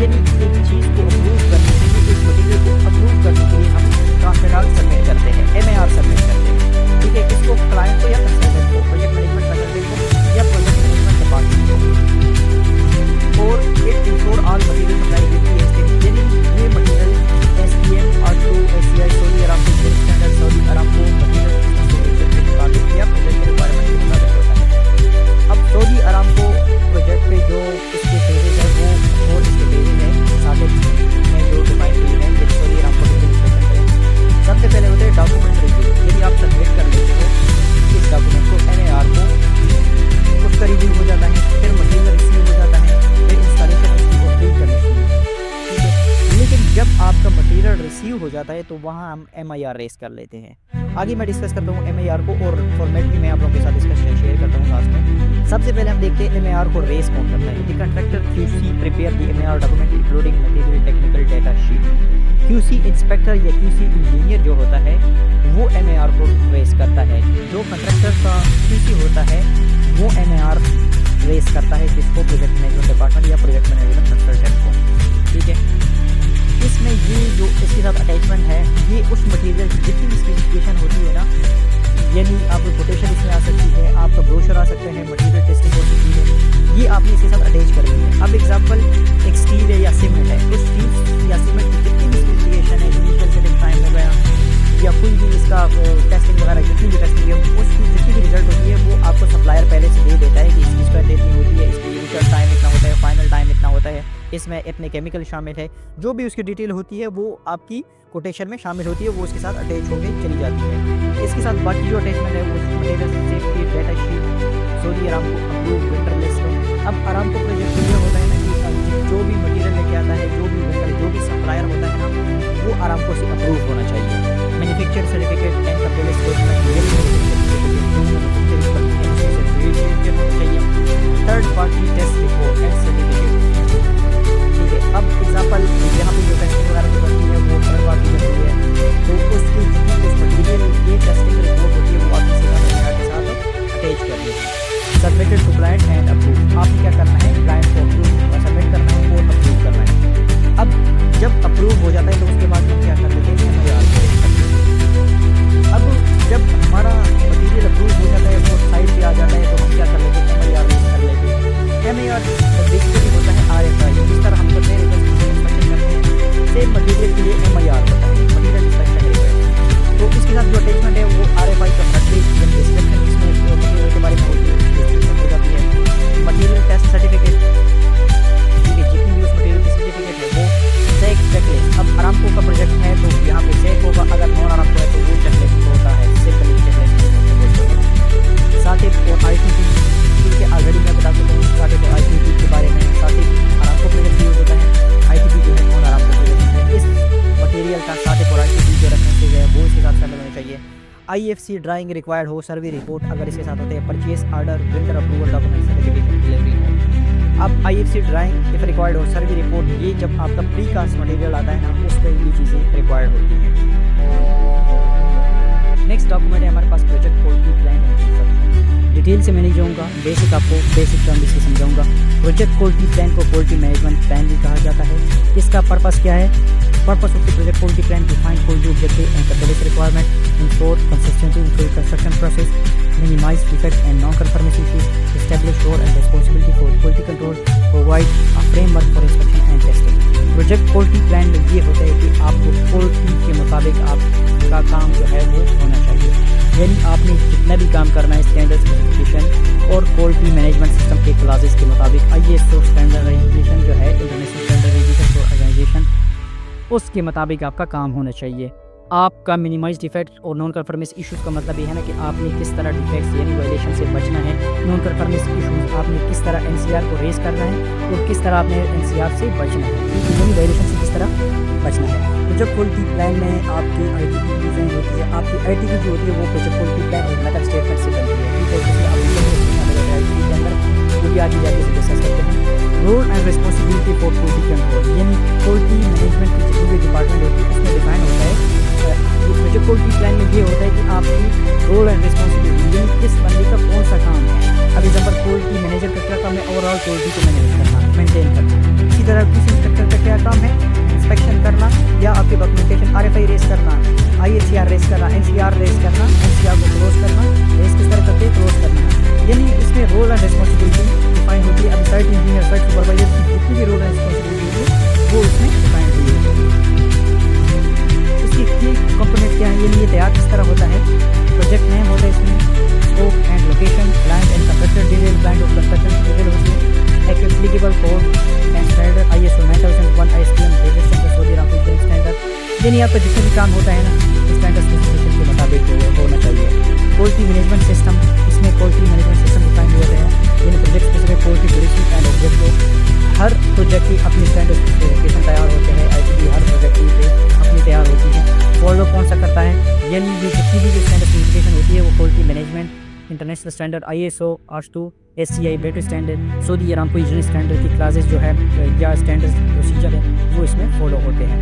यानी एक चीज़ को अप्रूव करने के लिए, इस मटेरियल को अप्रूव करने के लिए हम ट्रांसमिटाल सबमिट करते हैं, MAR सबमिट करते हैं। ठीक है, किसको, क्लाइंट को या कंसल्टेंट को, प्रोजेक्ट मैनेजमेंट कंसल्टेंट को या प्रोजेक्ट मैनेजमेंट डिपार्टमेंट को। और it insure all material supply with the SDM, यानी ये मटेरियल SDM और to ACI, Saudi Aramco engineering standard, Saudi Aramco material system के मुताबिक या प्रोजेक्ट के रिक्वायरमेंट के मुताबिक होता है। अब सऊदी अरामको प्रोजेक्ट पे जो इसके फेजेज है वो 4 इसके फेजेज हैं, साथ में जो डिफाइन हुई है ये सऊदी अरामको इंस्पेक्शन है। सबसे पहले होते हैं डॉक्यूमेंट रिव्यू, यदि आप सबमिट कर लेते हो इस डॉक्यूमेंट को MAR को, उसका रिव्यू हो जाता है, फिर मटेरियल रिसीव हो जाता है, फिर इंस्टॉलेशन उसकी होती है कमीशन। ठीक है, लेकिन जब आपका मटेरियल रिसीव हो जाता है तो वहाँ हम MIR रेस कर लेते हैं। आगे मैं डिस्कस करता हूँ MIR को, और फॉर्मेट भी मैं आप लोगों के साथ इसका शेयर करता हूँ लास्ट में। सबसे पहले हम देखते हैं MIR को रेस कौन करता है। The contractor QC prepare the MIR document including material technical data sheet. QC inspector या QC इंजीनियर जो होता है वो MIR को रेस करता है। जो कंट्रैक्टर का QC होता है वो MIR रेस करता है किसको, प्रोजेक्ट मैनेजमेंट डिपार्टमेंट या प्रोजेक्ट मैनेजमेंट कंसल्टेंट को। ठीक है, इसमें ये जो इसके साथ अटैचमेंट है ये उस मटेरियल की जितनी भी स्पेसिफिकेशन होती है ना, यानी आपको कोटेशन इसमें आ सकती है, आपका ब्रोशर आ सकते हैं, मटेरियल टेस्टिंग हो सकती है, ये आपने इसके साथ अटैच करनी है। अब एग्जांपल एक स्टील है या सीमेंट है, उस स्टील या सीमेंट की जितनी भी स्पेसिफिकेशन है, इनिशियल सेटिंग टाइम हो गया या कोई भी इसका टेस्टिंग वगैरह जितनी भी टेस्टिंग है उसकी जितनी भी रिजल्ट होती है वो आपको सप्लायर पहले से दे देता है कि इसकी स्क्वायर इतनी होती है, इसकी इनिशियल टाइम इतना होता है, फाइनल टाइम इतना होता है, इसमें इतने केमिकल शामिल है, जो भी उसकी डिटेल होती है वो आपकी कोटेशन में शामिल होती है, वो उसके साथ अटैच होकर चली जाती है। इसके साथ बाकी जो अटैचमेंट है वो material safety data sheet, Saudi Aramco approve vendor list. अब अरामको प्रोजेक्ट ये होता है ना कि जो भी मटेरियल लेके आता है, जो भी वेंडर, जो भी सप्लायर होता है ना, वो अरामको से अप्रूव होना चाहिए। Manufacture certificate and complete statement चाहिए, third party test report and certificate. ठीक है, अब एग्जांपल यहाँ पे जो टेस्टिंग वगैरह जो बनती है वो थर्ड पार्टी बनती है, तो उसकी जितनी कुछ मटेरियल ये टेस्टिंग रिपोर्ट होती है वो आपकी के साथ अटैच करनी है। Submitted to client and approve, आपने क्या करना है, क्लाइंट को अप्रूव सबमिट करना है और अप्रूव करना है। अब जब अप्रूव हो जाता है तो उसके बाद हम क्या कर लेते हैं, MIR को। अब जब हमारा मटेरियल अप्रूव हो जाता है वो साइट पे आ जाता है तो हम क्या कर लेते हैं, MIR रेस कर लेते हैं। MIR बेसिकली होता है RFI, जिस तरह हम करते हैं इंस्पेक्शन करते हैं, सेम मटेरियल के लिए MIR होता है, मटेरियल इंस्पेक्शन रिक्वेस्ट। तो इसके साथ जो अटैचमेंट है वो RFI का फ्रंट पेज डिस्क्रिप्शन, इसमें मटेरियल के बारे में हो जाती है, मटेरियल टेस्ट सर्टिफिकेट। ठीक है, जितनी भी उस मटेरियल की सर्टिफिकेट है वो चेकलिस्ट। अब अरामको का प्रोजेक्ट है तो यहाँ पे चेक होगा, अगर नॉन अरामको है तो वो चेकलिस्ट होता है, सिंपल चेकलिस्ट। साथ ही और ITP, ठीक है, ऑलरेडी मैं बता चुका हूँ साथ ही ITP के बारे में। साथ ही अरामको प्रोजेक्ट यूज होता है, ITP जो है नॉन अरामको प्रोजेक्ट है, इस मटेरियल का साथ ही ITP जो रेफरेंसेज है वो इसके साथ शामिल होने चाहिए। IFC ड्राइंग रिक्वायर्ड हो, सर्वे रिपोर्ट अगर इसके साथ होते हैं, purchase order, vendor approval document, certification delivery हो। अब IFC ड्राइंग इफ रिक्वायर्ड हो, सर्वे रिपोर्ट, ये जब आपका प्री कास्ट मटेरियल आता है ना उस पर ये चीज़ें रिक्वायर्ड होती हैं। नेक्स्ट डॉक्यूमेंट है हमारे पास project quality plan and construction. Detail से मैं नहीं जाऊँगा, बेसिक आपको बेसिक टर्म इसकी समझाऊँगा। प्रोजेक्ट क्वालिटी प्लान को क्वालिटी मैनेजमेंट प्लान भी कहा जाता है। इसका पर्पस क्या है, purpose of the project quality plan define quality objective and catalyst requirement, ensure consistency in construction process, minimize defect and non-conformance issues, establish role and responsibility for quality control, provide a framework for inspection and testing। Project quality plan में ये होता है कि आपको quality के मुताबिक आपका काम जो है वो होना चाहिए, यानी आपने जितना भी काम करना है स्टैंडर्ड स्पेसिफिकेशन और क्वालिटी मैनेजमेंट सिस्टम के क्लासेस के मुताबिक उसके मुताबिक आपका काम होना चाहिए। आपका मिनिमाइज डिफेक्ट और नॉन कन्फर्मेंस इश्यूज़ का मतलब ये है ना कि आपने किस तरह डिफेक्ट्स यानी वायलेशन से बचना है। नॉन कन्फर्मेंस इश्यूज़ आपने किस तरह एनसीआर को रेज करना है और किस तरह आपने एनसीआर से बचना है, यानी वायलेशन से किस तरह बचना है। तो जब क्वालिटी प्लान में आपकी आईटीपी डिज़ाइन होती है, आपकी आईटीपी जो होती है वो प्रोजेक्ट क्वालिटी प्लान और मेथड स्टेटमेंट से बनती है, ठीक है। जिसमें आप आईटीपी के अंदर पूरी आगे जाके डिस्कस करते हैं। Role and responsibility for quality control, यानी क्वालिटी मैनेजमेंट की जितनी भी डिपार्टमेंट होती है उसमें डिफाइन होता है। प्रोजेक्ट क्वालिटी प्लान में ये होता है कि आपकी रोल एंड रिस्पॉन्सिबिलिटी यानी किस बंदे का कौन सा काम है। अब एग्जाम्पल क्वालिटी मैनेजर का क्या काम है, ओवरऑल क्वालिटी को मैनेज करना, मेंटेन करना। इसी तरह किसी इंस्पेक्टर का क्या काम है, इंस्पेक्शन करना या आपके डॉक्यूमेंटेशन आरएफआई रेस करना, आईएचसीआर रेस करना, एनसीआर रेस करना, एनसीआर को क्लोज करना, रेस किस तरह करते हैं क्लोज करना। यानी इसमें रोल एंड रिस्पॉन्सिबिलिटी डिफाइन होती है। अब साइट इंजीनियर साइट सुपरवाइजर की जितनी भी रोल एंड रिस्पॉन्सिबिलिटी है वो इसमें डिफाइन हुई है। इसकी की कंपोनेंट क्या है, ये तैयार किस तरह होता है। प्रोजेक्ट नेम होता है इसमें, scope and location, client and constructor detail, client और कंस्ट्रक्शन डिटेल होती है, applicable code and standard ISO 9001 ISTM data centre Saudi Arab standard. यानी आपका जितना भी काम होता है ना स्टैंडर्ड स्पेसिफिकेशन के मुताबिक होना चाहिए। क्वालिटी मैनेजमेंट सिस्टम, इसमें क्वालिटी मैनेजमेंट सिस्टम डिफाइन हुए हैं, यानी project specific quality production and objective. Her project की अपनी स्टैंडर्ड स्पेसिफिकेशन तैयार होते हैं, आईटीपी हर प्रोजेक्ट की अपनी तैयार होती है। फॉलो कौन सा करता है, यानी ये जितनी भी जो स्टैंडर्ड स्पेसिफिकेशन होती है वो quality management, international standard ISO 802 SCI better standard, Saudi Aramco यूजन स्टैंडर्ड की क्लासेस जो है या स्टैंडर्ड प्रोसीजर है वो इसमें फॉलो होते हैं।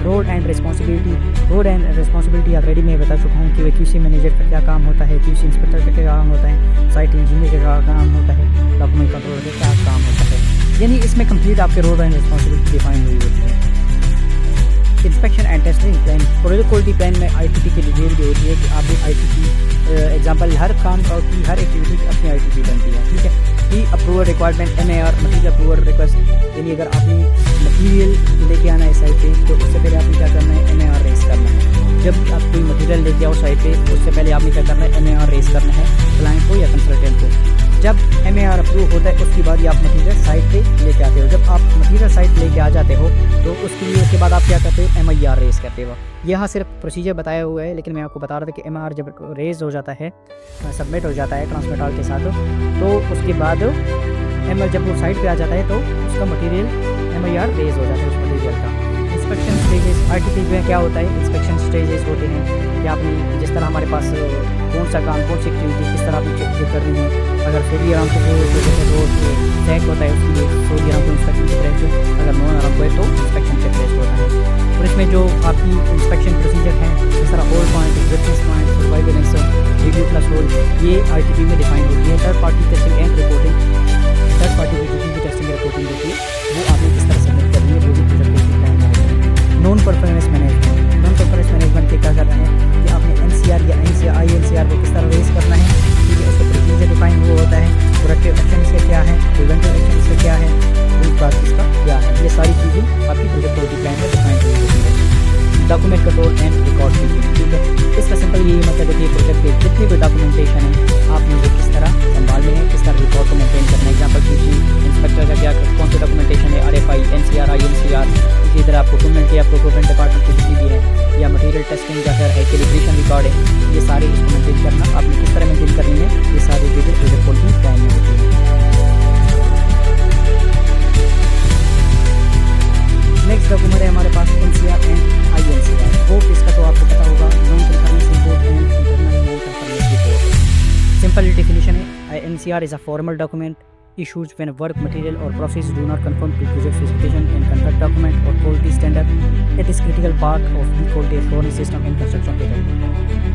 रोल एंड रिस्पॉन्सिबिलिटी ऑलरेडी मैं बता चुका हूँ कि वे QC मैनेजर का क्या काम होता है, QC इंस्पेक्टर का क्या काम होता है, साइट इंजीनियर का क्या काम होता है, डॉक्यूमेंट कंट्रोलर का क्या काम होता है। यानी इसमें कंप्लीट आपके रोल एंड रिस्पॉन्सिबिलिटी डिफाइन हुई होती है। Inspection and testing plan, project quality plan में आईटीपी की डिटेल भी होती है कि आपकी आईटीपी एग्जांपल हर काम का की हर एक्टिविटी की अपनी आईटीपी बनती है, ठीक है। Pre approval requirement MAR material approval request, यानी अगर आपने मटीरियल लेके आना है साइट पे तो उससे पहले आपने क्या करना है, MAR रेस करना है। जब आप कोई मटीरियल लेके आओ साइट पे उससे पहले आपने क्या करना है, MAR रेस करना है क्लाइंट को या कंसल्टेंट को। जब MAR अप्रूव होता है उसके बाद ही आप मटीरियल साइट पे लेके आते हो। जब आप मटीरियल साइट लेके आ जाते हो तो उसके लिए उसके बाद आप क्या करते हो, MIR रेस करते हो। यहाँ सिर्फ प्रोसीजर बताया हुआ है, लेकिन मैं आपको बता रहा था कि MIR जब रेज हो जाता है, सबमिट हो जाता है ट्रांसमिटाल के साथ, तो उसके बाद जब वो साइट पे आ जाता है तो उसका मटीरियल MIR रेज हो जाता है उस मटीरियल का। इंस्पेक्शन स्टेजेस, आईटीपी में क्या होता है, इंस्पेक्शन स्टेजेस होते हैं कि आपने जिस तरह हमारे पास कौन सा काम कौन सी एक्टिविटी किस तरह आपने चेक करनी है। अगर सऊदी अरामको को चेक होता है उसके लिए Saudi Aramco inspection check rest, अगर नॉन अरामको है तो इंस्पेक्शन चेक रेस्ट होता है। और इसमें जो आपकी इंस्पेक्शन प्रोसीजर हैं जिस तरह hold point, witness point, surveillance, review plus hold, ये आईटीपी में डिफाइन होती है। Third party testing and reporting, third party की जितनी भी टेस्टिंग रिपोर्टिंग होती है वो आपने किस तरह सबमिट करनी है, वो भी प्रोजेक्ट को प्लान में होती है। Non performance management, non performance management के क्या करना है कि आपने NCR या INCR को किस तरह रेस करना है, ठीक है। उसका प्रोसीजर डिफाइन हुआ होता है, प्रोडक्टिव एक्शन इसका क्या है, प्रिवेंटिव एक्शन इसका क्या है, रूट कॉज इसका क्या है, ये सारी चीज़ें आपकी प्रोजेक्ट क्वालिटी प्लान में डिफाइन हुई होती है। Document control and record keeping, ठीक है। इसका सिंपल यही मतलब है कि प्रोजेक्ट के जितनी भी डॉक्यूमेंटेशन है आपने वो किस तरह संभालने हैं, किस तरह रिकॉर्ड को मेंटेन करना है। एग्जाम्पल QC इंस्पेक्टर का क्या कौन सा डॉक्यूमेंटेशन है, RFI, NCR, INCR, इसी तरह आपको प्रोक्योरमेंट या प्रोक्योरमेंट डिपार्टमेंट की जितनी भी है या मटीरियल टेस्टिंग या फिर है कैलिब्रेशन रिकॉर्ड है, ये सारे इसको मेंटेन करना आपने किस तरह मेंटेन करनी है, ये सारी चीज़ें प्रोजेक्ट क्वालिटी प्लान में होती है। नेक्स्ट डॉक्यूमेंट है हमारे पास NCR एंड INCR। होप इसका तो आपको पता होगा, non conformance report and internal non conformance report. Simple definition है, NCR is a formal document issued when work material or process do not conform to project specification and contract document or quality standard. It is critical part of the quality assurance system in construction project।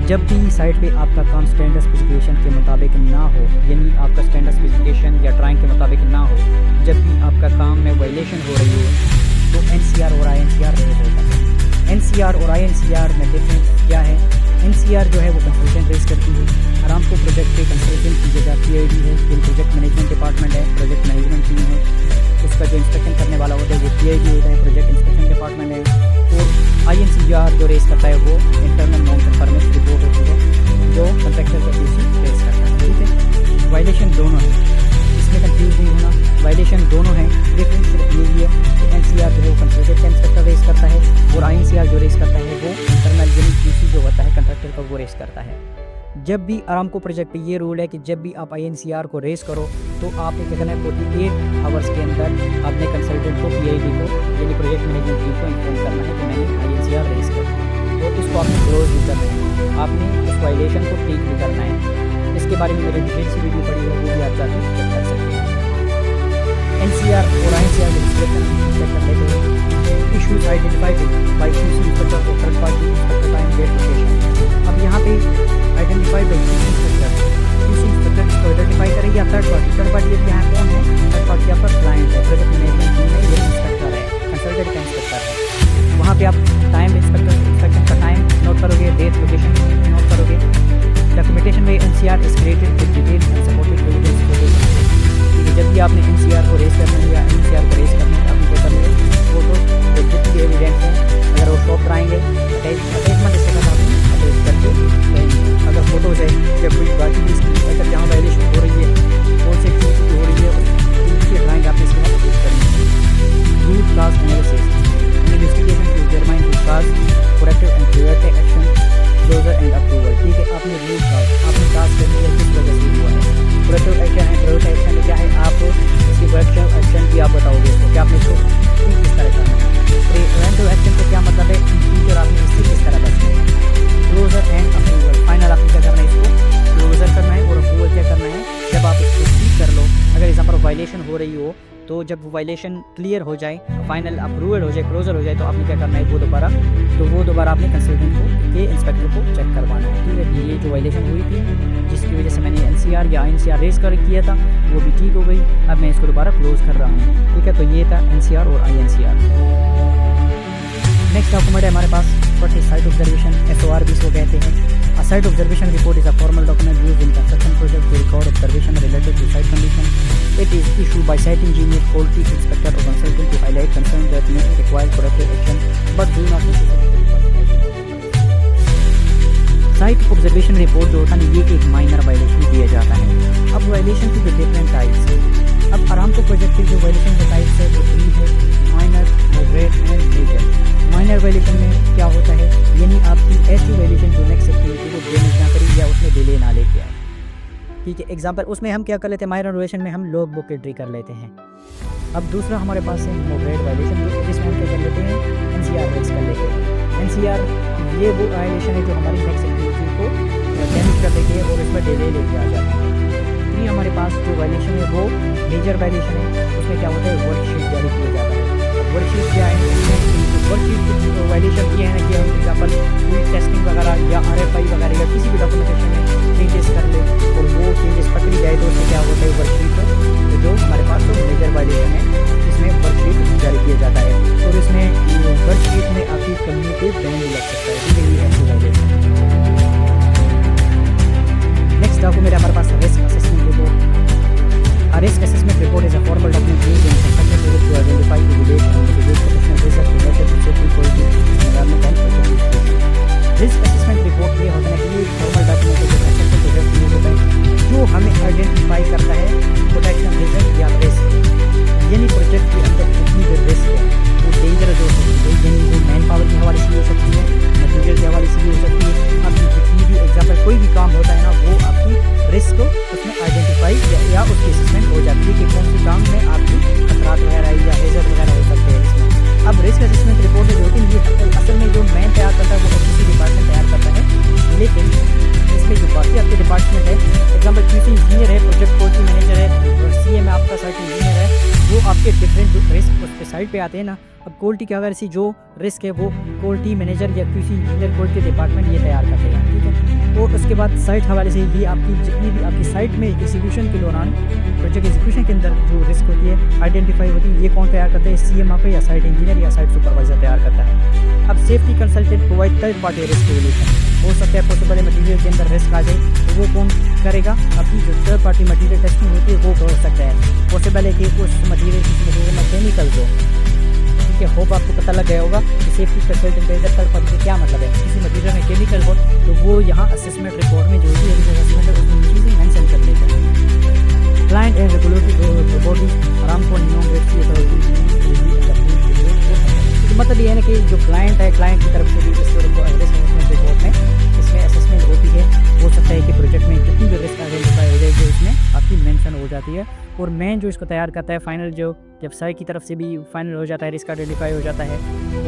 जब भी site पे आपका काम standard specification के मुताबिक ना हो, यानी आपका स्टैंडर्ड स्पेसिफिकेशन या ड्राइंग के मुताबिक ना हो, जब भी आपका काम में वायलेशन हो रही हो तो NCR और INCR रेज होता है। NCR और INCR में डिफरेंस क्या है, NCR जो है वो कंसल्टेंट रेज करती है, अरामको प्रोजेक्ट के कंसल्टेंट की जगह PID है, फिर प्रोजेक्ट मैनेजमेंट डिपार्टमेंट है, प्रोजेक्ट मैनेजमेंट टीम है, उसका जो इंस्पेक्शन करने वाला होता है वो PID होता है, प्रोजेक्ट इंस्पेक्शन डिपार्टमेंट है। और INCR जो रेज करता है वो इंटरनल नॉन कन्फर्मेंस रिपोर्ट होती है जो कंट्रैक्टर का QC रेज करता है, ठीक है। वायलेशन दोनों है, इसमें कंफ्यूज नहीं होना, वायलेशन दोनों हैं। डिफरेंस सिर्फ यही है कि एनसीआर जो है वो कंसल्टेंट का इंस्पेक्टर रेस करता है और आईएनसीआर जो रेस करता है वो इंटरनल यानी QC जो होता है कंट्रैक्टर का वो रेस करता है। जब भी आरामको प्रोजेक्ट पे ये रूल है कि जब भी आप आईएनसीआर को रेस करो तो आपने क्या करना है 48 आवर्स के अंदर आपने कंसल्टेंट को PID को यानी प्रोजेक्ट मैनेजमेंट टीम को इन्फॉर्म करना है कि मैंने आईएनसीआर रेस कर तो इसको आपने क्लोज भी करना है, आपने उस वायलेशन को ठीक भी करना है। इसके बारे में मेरी डिटेल से वीडियो पड़ी है, वो भी आप जाकर चेक कर सकते हैं। एनसीआर और आईएनसीआर के डिस्क्रिप्शन चेक कर लेते हैं। Issues identified by QC inspector और third party inspector time date location. अब यहाँ पे आइडेंटिफाइड बाय QC इंस्पेक्टर इसको आइडेंटिफाई करेगी या थर्ड पार्टी अब यहाँ कौन है? थर्ड पार्टी आपका क्लाइंट है, प्रोजेक्ट मैनेजमेंट टीम है, ये इंस्पेक्टर है, कंसल्टेंट का इंस्पेक्टर है। वहाँ पे आप टाइम इंस्पेक्शन का टाइम नोट करोगे, डेट लोकेशन नोट करोगे। डॉक्यूमेंटेशन में NCR is created with details and supported evidence photos. जब भी आपने एनसीआर को रेस करना है या एनसीआर को रेस करना है आपने क्या करना है फोटो जितने भी एविडेंस हैं अगर वो शॉप कराएंगे अटैचमेंट इसके साथ आपने अटैच करके रहेंगे। अगर फोटोज है या कोई बाकी भी अगर जहाँ वायलेशन हो रही है कौन से चीज़ की हो रही है उसकी ड्राइंग आपने इसके साथ अटैच करनी है। Root cause analysis investigation to determine root cause corrective and preventive action closure and approval. ठीक है, आपने रूट काज आपने काज करनी है किस वजह से हुआ है। करेक्टिव एक्शन है, प्रिवेंटिव एक्शन में क्या है आप इसकी करेक्टिव एक्शन भी आप बताओगे इसको कि आपने इसको किस तरह करना है। प्रिवेंटिव एक्शन का क्या मतलब है इन फ्यूचर आपने इससे किस तरह बचना है। क्लोजर एंड अप्रूवल फाइनल आपने क्या करना है इसको क्लोजर करना है और अप्रूवल क्या करना है जब आप इसको ठीक कर लो। अगर एग्जाम्पल वायलेशन हो रही हो तो जब वो वायलेशन क्लियर हो जाए फाइनल अप्रूवल हो जाए क्लोजर हो जाए तो आपने क्या करना है वो दोबारा आपने कंसल्टेंट को के इंस्पेक्टर को चेक करवाना है। ठीक है, ये जो वायलेशन हुई थी जिसकी वजह से मैंने एनसीआर या आईएनसीआर रेस कर किया था वो भी ठीक हो गई, अब मैं इसको दोबारा क्लोज कर रहा हूँ। ठीक है, तो ये था एनसीआर और आईएनसीआर। नेक्स्ट डॉक्यूमेंट है हमारे पास साइट ऑब्जर्वेशन SOR भी इसको कहते हैं। A site observation report is a formal document used in construction project to record observation related to site condition. It is issued by site engineer, quality inspector or consultant to highlight concerns that may require corrective action but do not necessarily. Site observation report जो होता है ये एक minor violation दिया जाता है। अब violation की जो डिफरेंट टाइप्स है, अब आरामको प्रोजेक्ट की जो वायलेशन के टाइप्स है वो 3 है, minor, moderate and major. Minor violation में क्या होता है यानी आपकी ऐसी वायलेशन जो नेक्स्ट एक्टिविटी को डैमेज ना करे या उसमें डिले ना लेके आए। ठीक है, एग्जांपल उसमें हम क्या कर लेते हैं माइनर वायलेशन में हम लॉग बुक एंट्री कर लेते हैं। अब दूसरा हमारे पास है मॉडरेट वायलेशन जिसमें हम क्या कर लेते हैं एनसीआर रेस कर लेते हैं। एनसीआर ये वो वायलेशन है जो हमारी नेक्स्ट एक्टिविटी को डैमेज कर देती है और इसमें डिले लेके आ जाती है। फिर हमारे पास जो वायलेशन है वो मेजर वायलेशन है, उसमें क्या होता है वर्कशीट जारी किया जाता है। वर्कशीट क्या है वर्कशीट की वायलेशन ये है कि हम एग्जाम्पल कोई टेस्टिंग वगैरह या RFI वगैरह या किसी भी डॉक्यूमेंटेशन में चेंजेस कर ले और वो चेंजेस पकड़ी जाए तो उसमें क्या होता है वर्कशीट तो जो हमारे पास तो मेजर वायलेशन है इसमें वर्कशीट जारी किया जाता है और इसमें वर्कशीट में आपकी कम्युनिटी बैन भी लग सकता है। ठीक है, ये ऐसी वायलेशन। नेक्स्ट डॉक्यूमेंट हमारे पास risk assessment report. A risk assessment report is a formal document used in construction projects to identify, evaluate, and mitigate professional risks related to safety, quality, environment, and project execution. Risk assessment report ये होता है कि ये formal document है जो construction project में होता है जो हमें आइडेंटिफाई करता है प्रोटेक्शन रिस्क या रिस्क यानी प्रोजेक्ट के अंदर कितनी भी रिस्क है वो डेंजरस हो सकती है यानी वो मैन पावर के हवाले से भी हो सकती है, मटीरियल के हवाले से भी हो सकती है। आपकी जितनी भी एग्जाम्पल कोई भी काम होता है ना वो आपकी रिस्क उसमें आइडेंटिफाई या उसकी असेसमेंट हो जाती है कि कौन से काम में आपकी खतरात वगैरह या हैजर्ड वगैरह हो सकते हैं इसमें। अब रिस्क असेसमेंट रिपोर्ट जो होती है ये असल में जो मैन तैयार करता है वो किसी डिपार्टमेंट तैयार करता है, लेकिन इसमें जो बाकी आपके डिपार्टमेंट है एग्जाम्पल QC इंजीनियर है, प्रोजेक्ट क्वालिटी मैनेजर है और CM आपका साइट इंजीनियर है, वो आपके डिफरेंट जो रिस्क उस पर साइड पे आते हैं ना। अब क्वालिटी की अगर ऐसी जो रिस्क है वो क्वालिटी मैनेजर या QC इंजीनियर क्वालिटी डिपार्टमेंट ये तैयार करते हैं। ठीक है, और उसके बाद साइट हवाले से ये आपकी जितनी भी आपकी साइट में एग्जीक्यूशन के दौरान प्रोजेक्ट एग्जीक्यूशन के अंदर जो रिस्क होती है आइडेंटिफाई होती है ये कौन तैयार करता है CM आपका या साइट इंजीनियर या साइट सुपरवाइजर तैयार करता है। अब safety consultant provide third party risk evaluation हो सकता है पॉसिबल है मटीरियल के अंदर रिस्क आ जाए तो वो कौन करेगा आपकी जो थर्ड पार्टी मटीरियल टेस्टिंग होती है वो हो सकता है। पॉसिबल है कि उस मटीरियल में केमिकल्स हो। ठीक है, होप आपको पता लग गया होगा कि सेफ्टी कंसल्टेंट के थर्ड पार्टी से क्या मतलब है। किसी मटीरियल में केमिकल हो तो वो यहाँ असेसमेंट रिपोर्ट में जो भी असेसमेंट है उसमें चीज़ें मेंशन कर देते हैं। Client and regulatory bodies Aramco new rate मतलब ये है ना कि जो क्लाइंट है, क्लाइंट की तरफ से भी इस रिस्क रिपोर्ट में इसमें असेसमेंट होती है। हो सकता है कि प्रोजेक्ट में जितनी भी रिस्क आइडेंटिफाई हो जाए जो इसमें आपकी मेंशन हो जाती है। और मेन जो इसको तैयार करता है फाइनल, जो जब साइट की तरफ से भी फाइनल हो जाता है, रिस्क आइडेंटिफाई हो जाता है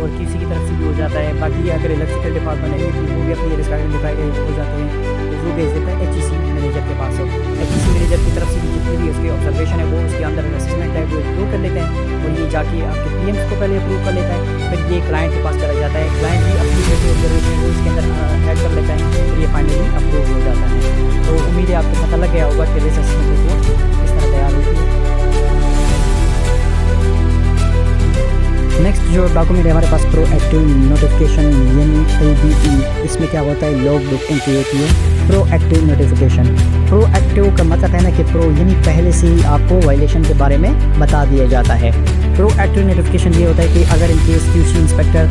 और किसी की तरफ से भी हो जाता है। बाकी अगर इलेक्ट्रिकल डिपार्टमेंट है वो भी अपनी रिस्क आइडेंटिफाई हो जाते हैं तो वो भेज देता है HEC मैनेजर के पास। HEC मैनेजर की तरफ से भी जितनी भी उसकी ऑब्जर्वेशन है वो उसके अंदर असेसमेंट है वो अप्रूव कर लेते हैं और ये जाके आपके PMs को पहले अप्रूव कर लेता है, फिर ये क्लाइंट के पास चला जाता है। क्लाइंट भी अपनी जो ऑब्जर्वेशन है वो इसके अंदर ऐड कर लेता है, फिर ये फाइनली अप्रूव हो जाता है। तो उम्मीद है आपको पता लग गया होगा कि रिस्क असेसमेंट रिपोर्ट किस तरह तैयार होती है। नेक्स्ट जो डॉक्यूमेंट है हमारे पास प्रोएक्टिव नोटिफिकेशन यानी LBE, इसमें क्या होता है लॉग बुक एंट्री होती है। प्रोएक्टिव नोटिफिकेशन, प्रोएक्टिव का मतलब है ना कि प्रो यानी पहले से ही आपको वायलेशन के बारे में बता दिया जाता है। प्रोएक्टिव नोटिफिकेशन ये होता है कि अगर इन केस QC इंस्पेक्टर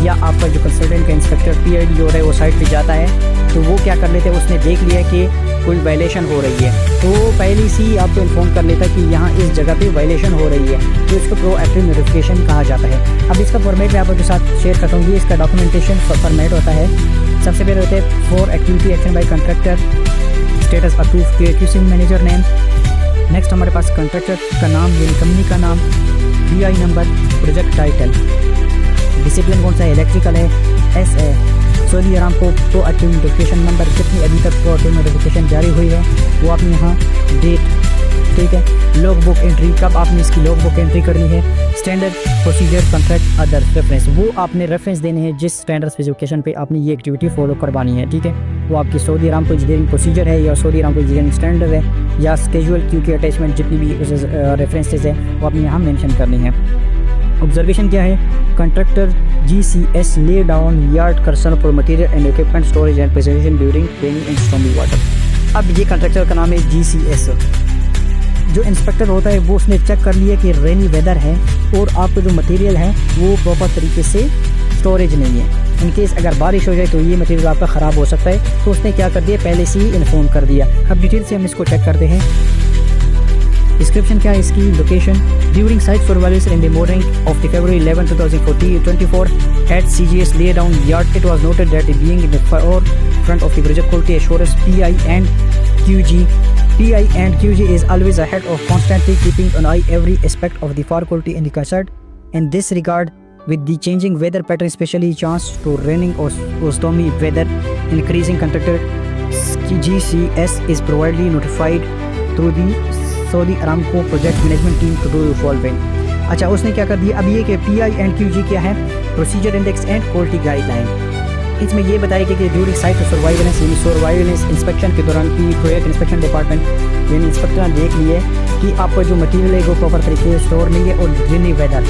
या आपका जो कंसल्टेंट का इंस्पेक्टर PID हो रहा है वो साइट पे जाता है तो वो क्या कर लेते हैं, उसने देख लिया कि कोई वायलेशन हो रही है तो पहले से ही आपको इन्फॉर्म कर लेता है कि यहाँ इस जगह पे वायलेशन हो रही है, तो इसको प्रोएक्टिव नोटिफिकेशन कहा जाता है। अब इसका फॉर्मेट मैं आपके साथ शेयर करता हूँ। इसका डॉक्यूमेंटेशन फॉर्मेट होता है, सबसे पहले होता है for activity action by contractor, status approve QC manager name. Next हमारे पास कॉन्ट्रैक्टर का नाम यानी कंपनी का नाम, PI number, project title, discipline कौन सा है, इलेक्ट्रिकल है, SA, Saudi Aramco proactive notification number, कितनी अभी तक प्रोएक्टिव नोटिफिकेशन जारी हुई है वो आपने यहाँ डेट, ठीक है। लॉग बुक एंट्री, कब आपने इसकी लॉग बुक एंट्री करनी है। Standard procedure, contract, other reference, वो आपने रेफरेंस देने हैं जिस स्टैंडर्ड स्पेसिफिकेशन पे आपने ये एक्टिविटी फॉलो करवानी है, ठीक है। वो आपकी सऊदी अरामको इंजीनियरिंग प्रोसीजर है या सऊदी अरामको इंजीनियरिंग स्टैंडर्ड है या स्केजुअल क्यू के अटैचमेंट, जितनी भी रेफरेंसेज है वो आपने यहाँ मेंशन करनी है। ऑब्जर्वेशन क्या है, contractor GCS lay down yard Karsan for material and equipment storage and preservation during raining and stormy water. अब ये कंट्रैक्टर का नाम है GCS। जो इंस्पेक्टर होता है वो उसने चेक कर लिया कि रेनी वेदर है और आपको जो मटेरियल है वो प्रॉपर तरीके से स्टोरेज नहीं है। इनकेस अगर बारिश हो जाए तो ये मटेरियल आपका ख़राब हो सकता है, तो उसने क्या कर दिया, पहले से ही इन्फॉर्म कर दिया। अब डिटेल से हम इसको चेक करते हैं। डिस्क्रिप्शन क्या है इसकी, location, during site surveillance in the morning of the February 11, 2024 at CGS lay down yard it was noted that being in the forefront of the project quality assurance PI and QG is always ahead of constantly keeping an eye every aspect of the fire quality in the concert. In this regard, with the changing weather pattern, especially chance to raining or stormy weather, increasing contractor GCS is providely notified through the Saudi Aramco project management team to do following. अच्छा, उसने क्या कर दिया, अब ये कि PI and QG क्या है, procedure index and quality guideline. इसमें ये बताया कि ड्यूरिंग साइट सर्वाइलेंस यानी सर्वाइलेंस इंस्पेक्शन के दौरान की प्रोजेक्ट इंस्पेक्शन डिपार्टमेंट यानी इंस्पेक्टर ने देख लिया कि आपका जो मटीरियल है वो प्रॉपर तरीके से स्टोर नहीं है और रेनी वेदर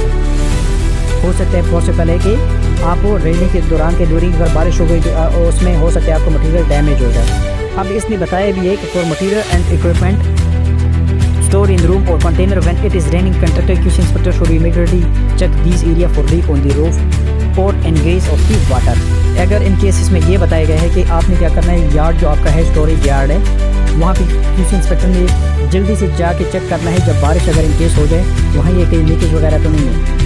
हो सकता है पॉसिबल है कि आपको रेनी के दौरान के ड्यूरिंग अगर बारिश हो गई तो उसमें हो सकता है आपको मटीरियल डैमेज हो जाए। अब इसने बताया भी है कि for material and equipment stored in room or container when it is raining, contractor QC inspector should immediately check these area for leak on the roof or ingress of the water। अगर in case इसमें ये बताया गया है कि आपने क्या करना है, यार्ड जो आपका है स्टोरेज यार्ड है वहाँ पे QC इंस्पेक्टर ने जल्दी से जाके चेक करना है जब बारिश अगर इन केस हो जाए वहाँ ये कहीं लीकेज वगैरह तो नहीं है,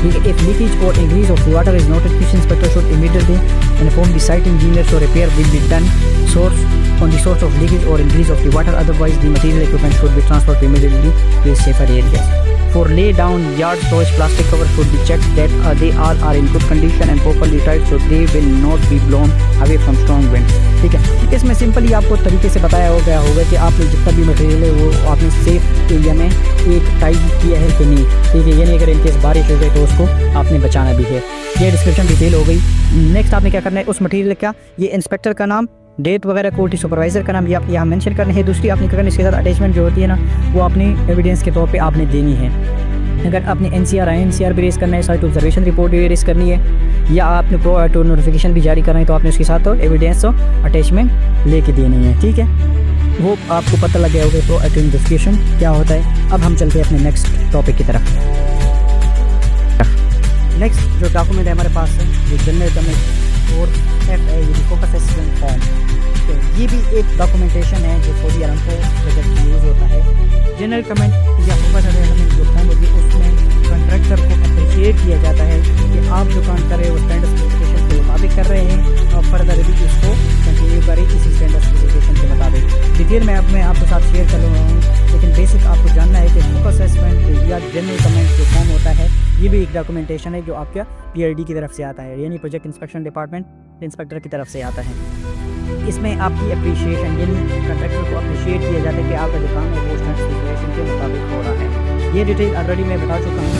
ठीक है। If leakage or increase of the water is noted, QC inspector should immediately inform the site engineer so repair will be done on the source of leakage or increase of the water, otherwise the material equipment should be transferred immediately to a safer areas. For lay down yard storage, plastic cover should be checked that they all are in good condition and properly tied so they will not be blown away from strong wind, ठीक है। इसमें simply आपको तरीके से बताया हो गया होगा कि आपने जितना भी मटेरियल है वो आपने सेफ एरिया में एक टाइट किया है कि नहीं, ठीक है। यानी अगर इनकेस बारिश हो गई तो उसको आपने बचाना भी है। ये डिस्क्रिप्शन डिटेल हो गई। नेक्स्ट आपने क्या करना है, उस मटेरियल का ये इंस्पेक्टर का नाम, डेट वगैरह, क्वालिटी सुपरवाइज़र का नाम ये आप यहाँ मेंशन करना है। दूसरी आपने क्या करना है, इसके साथ अटैचमेंट जो होती है ना वो अपनी एविडेंस के तौर पे आपने देनी है। अगर आपने NCR INCR भी रेस करना है, साइट ऑब्जर्वेशन रिपोर्ट भी रेस करनी है या आपने प्रोएक्टिव नोटिफिकेशन भी जारी करना है तो आपने उसके साथ तो एविडेंस और अटैचमेंट लेके देनी है, ठीक है। वो आपको पता लग गया होगा प्रोएक्टिव नोटिफिकेशन क्या होता है। अब हम चलते हैं अपने नेक्स्ट टॉपिक की तरफ। नेक्स्ट जो डॉक्यूमेंट है हमारे पास है, जो जनरल और FA फोकस असेसमेंट फॉर्म। तो ये भी एक डॉक्यूमेंटेशन है जो सऊदी अरमको प्रोजेक्ट में यूज़ होता है। जनरल कमेंट या फोकस असेसमेंट जो फॉर्म होती है उसमें कॉन्ट्रैक्टर को अप्रिशिएट किया जाता है कि आप जो काम कर रहे हो स्टैंडर्ड स्पेसिफिकेशन के मुताबिक कर रहे हैं और फर्दर भी इसको कंटिन्यू करें इसी स्टैंडर्ड स्पेसिफिकेशन के मुताबिक। डिटेल में मैं आपके साथ शेयर कर रहा हूँ, लेकिन बेसिक आपको जानना है कि फोकस असेसमेंट या जनरल कमेंट जो फॉर्म होता है ये भी एक डॉक्यूमेंटेशन है जो आपका PID की तरफ से आता है, यानी प्रोजेक्ट इंस्पेक्शन डिपार्टमेंट इंस्पेक्टर की तरफ से आता है। इसमें आपकी अप्रिशिएशन यानी कॉन्ट्रैक्टर को अप्रिशिएट किया जाता है कि आपका जो काम है वो स्टैंडर्ड स्पेसिफिकेशन के मुताबिक हो रहा है। ये डिटेल ऑलरेडी मैं बता चुका हूँ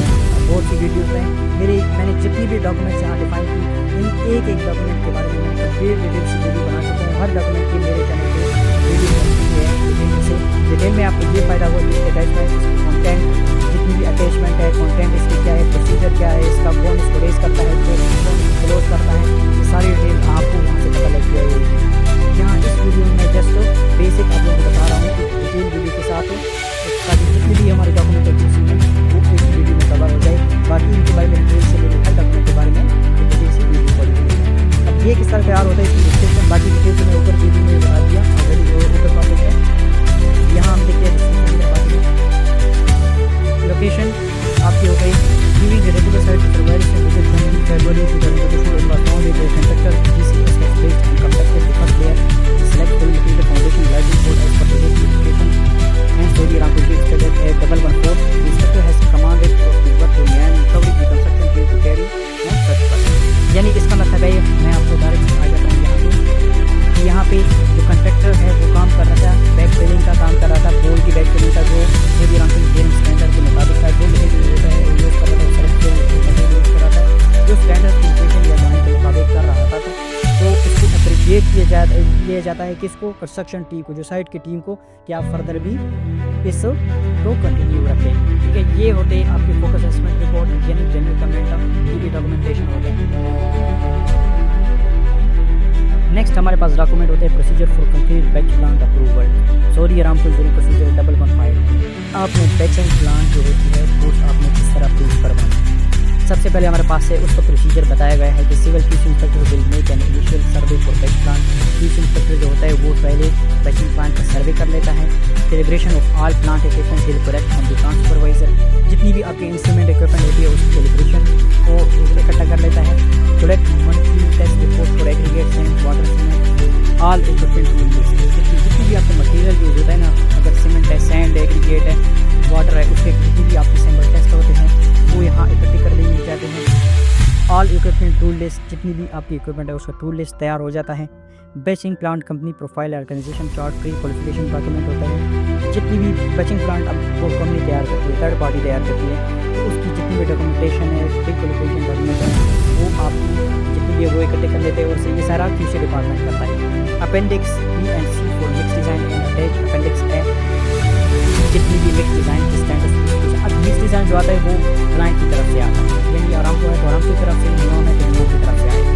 बहुत सी वीडियोज़ में। मैंने जितनी भी डॉक्यूमेंट्स यहाँ डिफाइन की इन एक एक डॉक्यूमेंट के बारे में कंप्लीट डिटेल से वीडियो बना चुका हूँ। हर डॉक्यूमेंट की मेरे चैनल पर वीडियो है से डिटेल में आपको ये फ़ायदा हुआ कि अटैचमेंट कॉन्टेंट जितनी भी अटैचमेंट है कॉन्टेंट इसकी क्या है, प्रोसीजर क्या है, इसका कौन इसको रेज करता है, कौन इसको क्लोज करता है, ये सारी डिटेल आपको वहाँ से पता लग जाएगी। यहाँ इस वीडियो में जस्ट बेसिक आप लोगों को बता रहा हूँ कि डिटेल वीडियो के साथ ताकि जितनी भी हमारे डॉक्यूमेंट है वो इस वीडियो में कवर हो जाए। बाकी इनके बारे में डिटेल से मेरे हर डॉक्यूमेंट के बारे में डिटेल से वीडियो पड़ी। अब ये किस तरह तैयार होता है इसकी डिस्क्रिप्शन बाकी डिटेल से मैं ऊपर वीडियो में बता दिया ऑलरेडी ऊपर टॉपिक है। यहाँ हम देखते हैं लोकेशन आपकी हो गई giving the regular site service visit from February 2024 in was found with the contractor GCS was based on contracted the first layer to select the located foundation lighting code as per project specification and Saudi Aramco stated a 114 the inspector has commanded to work to man covering the construction team to carry on such work। यानी इसका मतलब है मैं आपको direct आ जाता हूँ यहाँ पे जो कंट्रैक्टर है वो काम कर रहा था, बैक फिलिंग का काम कर रहा था, पोल की बैक फिलिंग का जो सऊदी अरमको स्टैंडर्ड के मुताबिक था जो यूज़ कर रहा था यूज़ कर रहा था जो स्टैंडर्ड स्पेसिफिकेशन या डिज़ाइन के मुताबिक कर रहा था। तो इसको अप्रिशिएट किया जाता है किसको, कंस्ट्रक्शन टीम को, जो साइट की टीम को, कि आप फर्दर भी इसको कंटिन्यू रखें। ठीक है, ये होते हैं आपके फोकस असेसमेंट रिपोर्ट यानी जनरल कमेंट की डॉक्यूमेंटेशन होते हैं। नेक्स्ट हमारे पास डॉक्यूमेंट होते हैं procedure for complete batch plant approval. Saudi Aramco procedure 115 आपने बैचिंग प्लांट जो होती है वो आपने किस तरह अप्रूव करवाना। सबसे पहले हमारे पास है उसका प्रोसीजर बताया गया है कि civil QC inspector will make an initial survey for batch plant. QC inspector जो होता है वो पहले बैचिंग प्लांट का सर्वे कर लेता है। Calibration of all plant equipment will collect from the plant supervisor. जितनी भी आपके इंस्ट्रूमेंट इक्विपमेंट होती है उसकी कैलिब्रेशन को इकट्ठा कर लेता है। Collect monthly test report for aggregate cement water cement all equipment जितनी भी आपका मटेरियल यूज होता है ना, अगर सीमेंट है, सैंड है, एग्रीगेट है, वाटर है, उसके जितनी भी आपके सैंपल टेस्ट होते हैं वो यहाँ इकट्ठे कर लिए जाते हैं। ऑल इक्विपमेंट टूल लिस्ट जितनी भी आपकी इक्विपमेंट है उसका टूल लिस्ट तैयार हो जाता है। Batching plant company profile organization chart pre qualification document होता है। जितनी भी बैचिंग प्लांट अब वो कंपनी तैयार करती है, थर्ड पार्टी तैयार करती है, तो उसकी जितनी भी डॉक्यूमेंटेशन है, प्री क्वालिफिकेशन डॉक्यूमेंट है, वो आप जितनी भी वो इकट्ठे कर लेते हैं और ये सारा QC डिपार्टमेंट करता है। Appendix B&C for mix design and attach appendix है जितनी भी मिक्स डिज़ाइन की स्टैंडर्ड। अब मिक्स डिज़ाइन जो आता है वो क्लाइंट की तरफ से आता है, यानी आरामको है तो आरामको की तरफ से, नियॉन है तो नियॉन की तरफ से आएगा।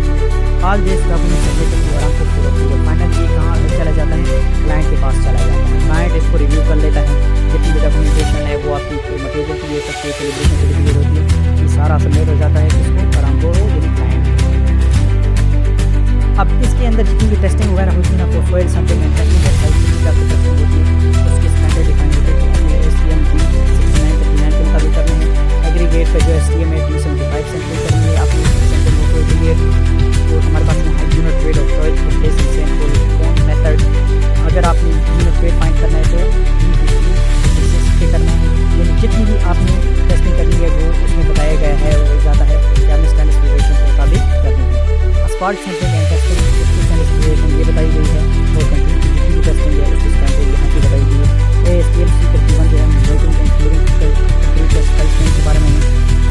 All this document submitted to Aramco for final ये कहाँ चला जाता है, क्लाइंट के पास चला जाता है। क्लाइंट इसको रिव्यू कर लेता है, जितनी भी डॉक्यूमेंटेशन है वो आपकी मटेरियल की हो सकती है, कैलिब्रेशन सर्टिफिकेट होती है, ये सारा सबमिट हो जाता है किसको, आरामको यानी क्लाइंट। अब इसके अंदर जितनी भी टेस्टिंग वगैरह होती है ना वो soil sampling and testing testing होती है, उसके स्टैंडर्ड डिफाइन होते हैं कि STM 6939 के मुताबिक करने हैं। एग्रीगेट का जो STM है 275 सेंटीमीटर करनी है आपको सेंटर मोटर के लिए। तो हमारे पास में है unit weight of soil placing sample कौन मेथड। अगर आपने यूनिट वेट फाइंड करना है तो 250 पे करना है, यानी जितनी भी आपने टेस्टिंग करनी है वो उसमें बताया गया है वो ज़्यादा है कि आपने स्टैंडर्ड स्पेसिफिकेशन के मुताबिक करनी है। असफाल्ट सैंपलिंग एंड टेस्टिंग उसकी स्टैंडर्ड स्पेसिफिकेशन ये बताई गई है और कंट्री की जितनी भी टेस्टिंग है उसकी स्टैंडर्ड यहाँ की बताई गई है। ASTM C31 जो है wetting and curing concrete test के बारे में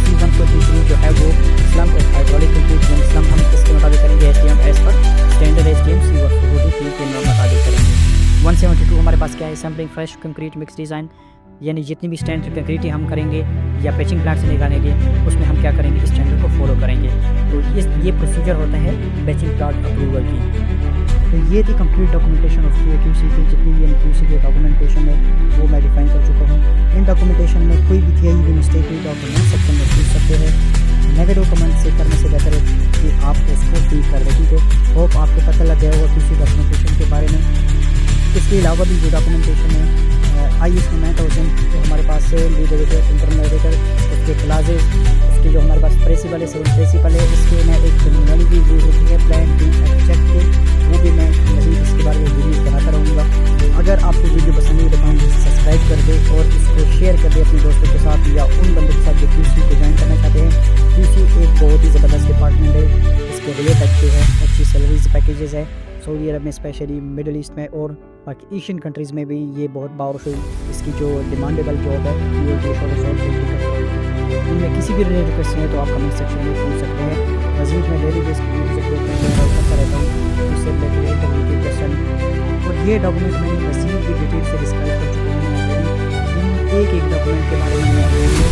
C1 को जो है वो स्लम और हाइड्रोलिक कंक्रीट स्लम हम इसके मुताबिक करेंगे STM एज पर स्टैंडर्ड STM C143 के मुताबिक करेंगे। 172 हमारे पास क्या है, sampling fresh concrete mix design, यानी जितनी भी स्टैंडर्ड कंक्रीट हम करेंगे या पैचिंग प्लांट से निकालेंगे उसमें हम क्या करेंगे, स्टैंडर्ड को फॉलो करेंगे। तो ये प्रोसीजर होता है पैचिंग प्लांट अप्रूवल की। तो ये थी कंप्लीट डॉक्यूमेंटेशन ऑफ QC की, जितनी भी QC की डॉक्यूमेंटेशन है वो मैं डिफाइन कर चुका हूँ। इन डॉक्यूमेंटेशन में कोई भी थी भी मिस्टेक हुई तो आप कमेंट सेक्शन में पूछ सकते हैं। नेगेटिव कमेंट से करने से बेहतर है कि आप उसको ठीक कर दें, ठीक है। होप आपको पता लग गया होगा किसी डॉक्यूमेंटेशन के बारे में। इसके अलावा भी जो डॉक्यूमेंटेशन है IS 9000 जो हमारे पास है, लीड एडिटर, इंटरनल एडिटर, उसके क्लासेस, उसके जो हमारे पास प्रिंसिपल है, सेवन प्रिंसिपल है, इसके मैं एक टर्मिनोलॉजी यूज होती है प्लान टू एक्चेक, वो भी मैं मज़ीद इसके बारे में वीडियो बनाता रहूँगा। अगर आपको वीडियो पसंद आई तो काइंडली सब्सक्राइब कर दे और इसको शेयर कर दे अपने दोस्तों के साथ या उन बंदों के साथ जो QC को ज्वाइन करना चाहते हैं। QC एक बहुत ही ज़बरदस्त डिपार्टमेंट है, इसके रेट अच्छे हैं, अच्छी सैलरीज पैकेजेस है सऊदी अरब में, स्पेशली मिडल ईस्ट में और बाकी एशियन कंट्रीज़ में भी ये बहुत पावरफुल इसकी जो डिमांडेबल जॉब है इनमें किसी भी रिलेटेड क्वेश्चन है तो आप कमेंट सेक्शन में पूछ सकते हैं। मज़ीद मैं डेली बेस पर करता रहता हूँ उससे रिलेटेड इंटरव्यू के क्वेश्चन, और ये डॉक्यूमेंट मैंने मज़ीद भी डिटेल से डिस्क्राइब कर चुका हूँ। एक एक डॉक्यूमेंट के बारे में मैं वीडियो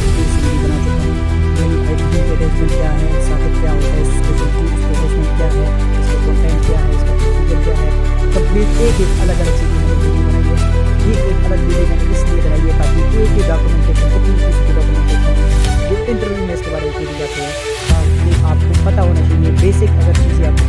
बना चुका हूँ, यानी अटैचमेंट क्या है, साथ क्या होता है, स्टेटसमेंट क्या है, इसका कंटेंट क्या है, इसका प्रोसीजर क्या है, कंप्लीट एक एक अलग अलग चीज़ें मैंने वीडियो बनाई है। ये एक अलग वीडियो मैंने इसलिए बनाई है ताकि एक ही डॉक्यूमेंटेशन जो इंटरव्यू में इसके बारे में पूछी जाती है ताकि आपको पता होना चाहिए बेसिक अगर चीज़ें आपको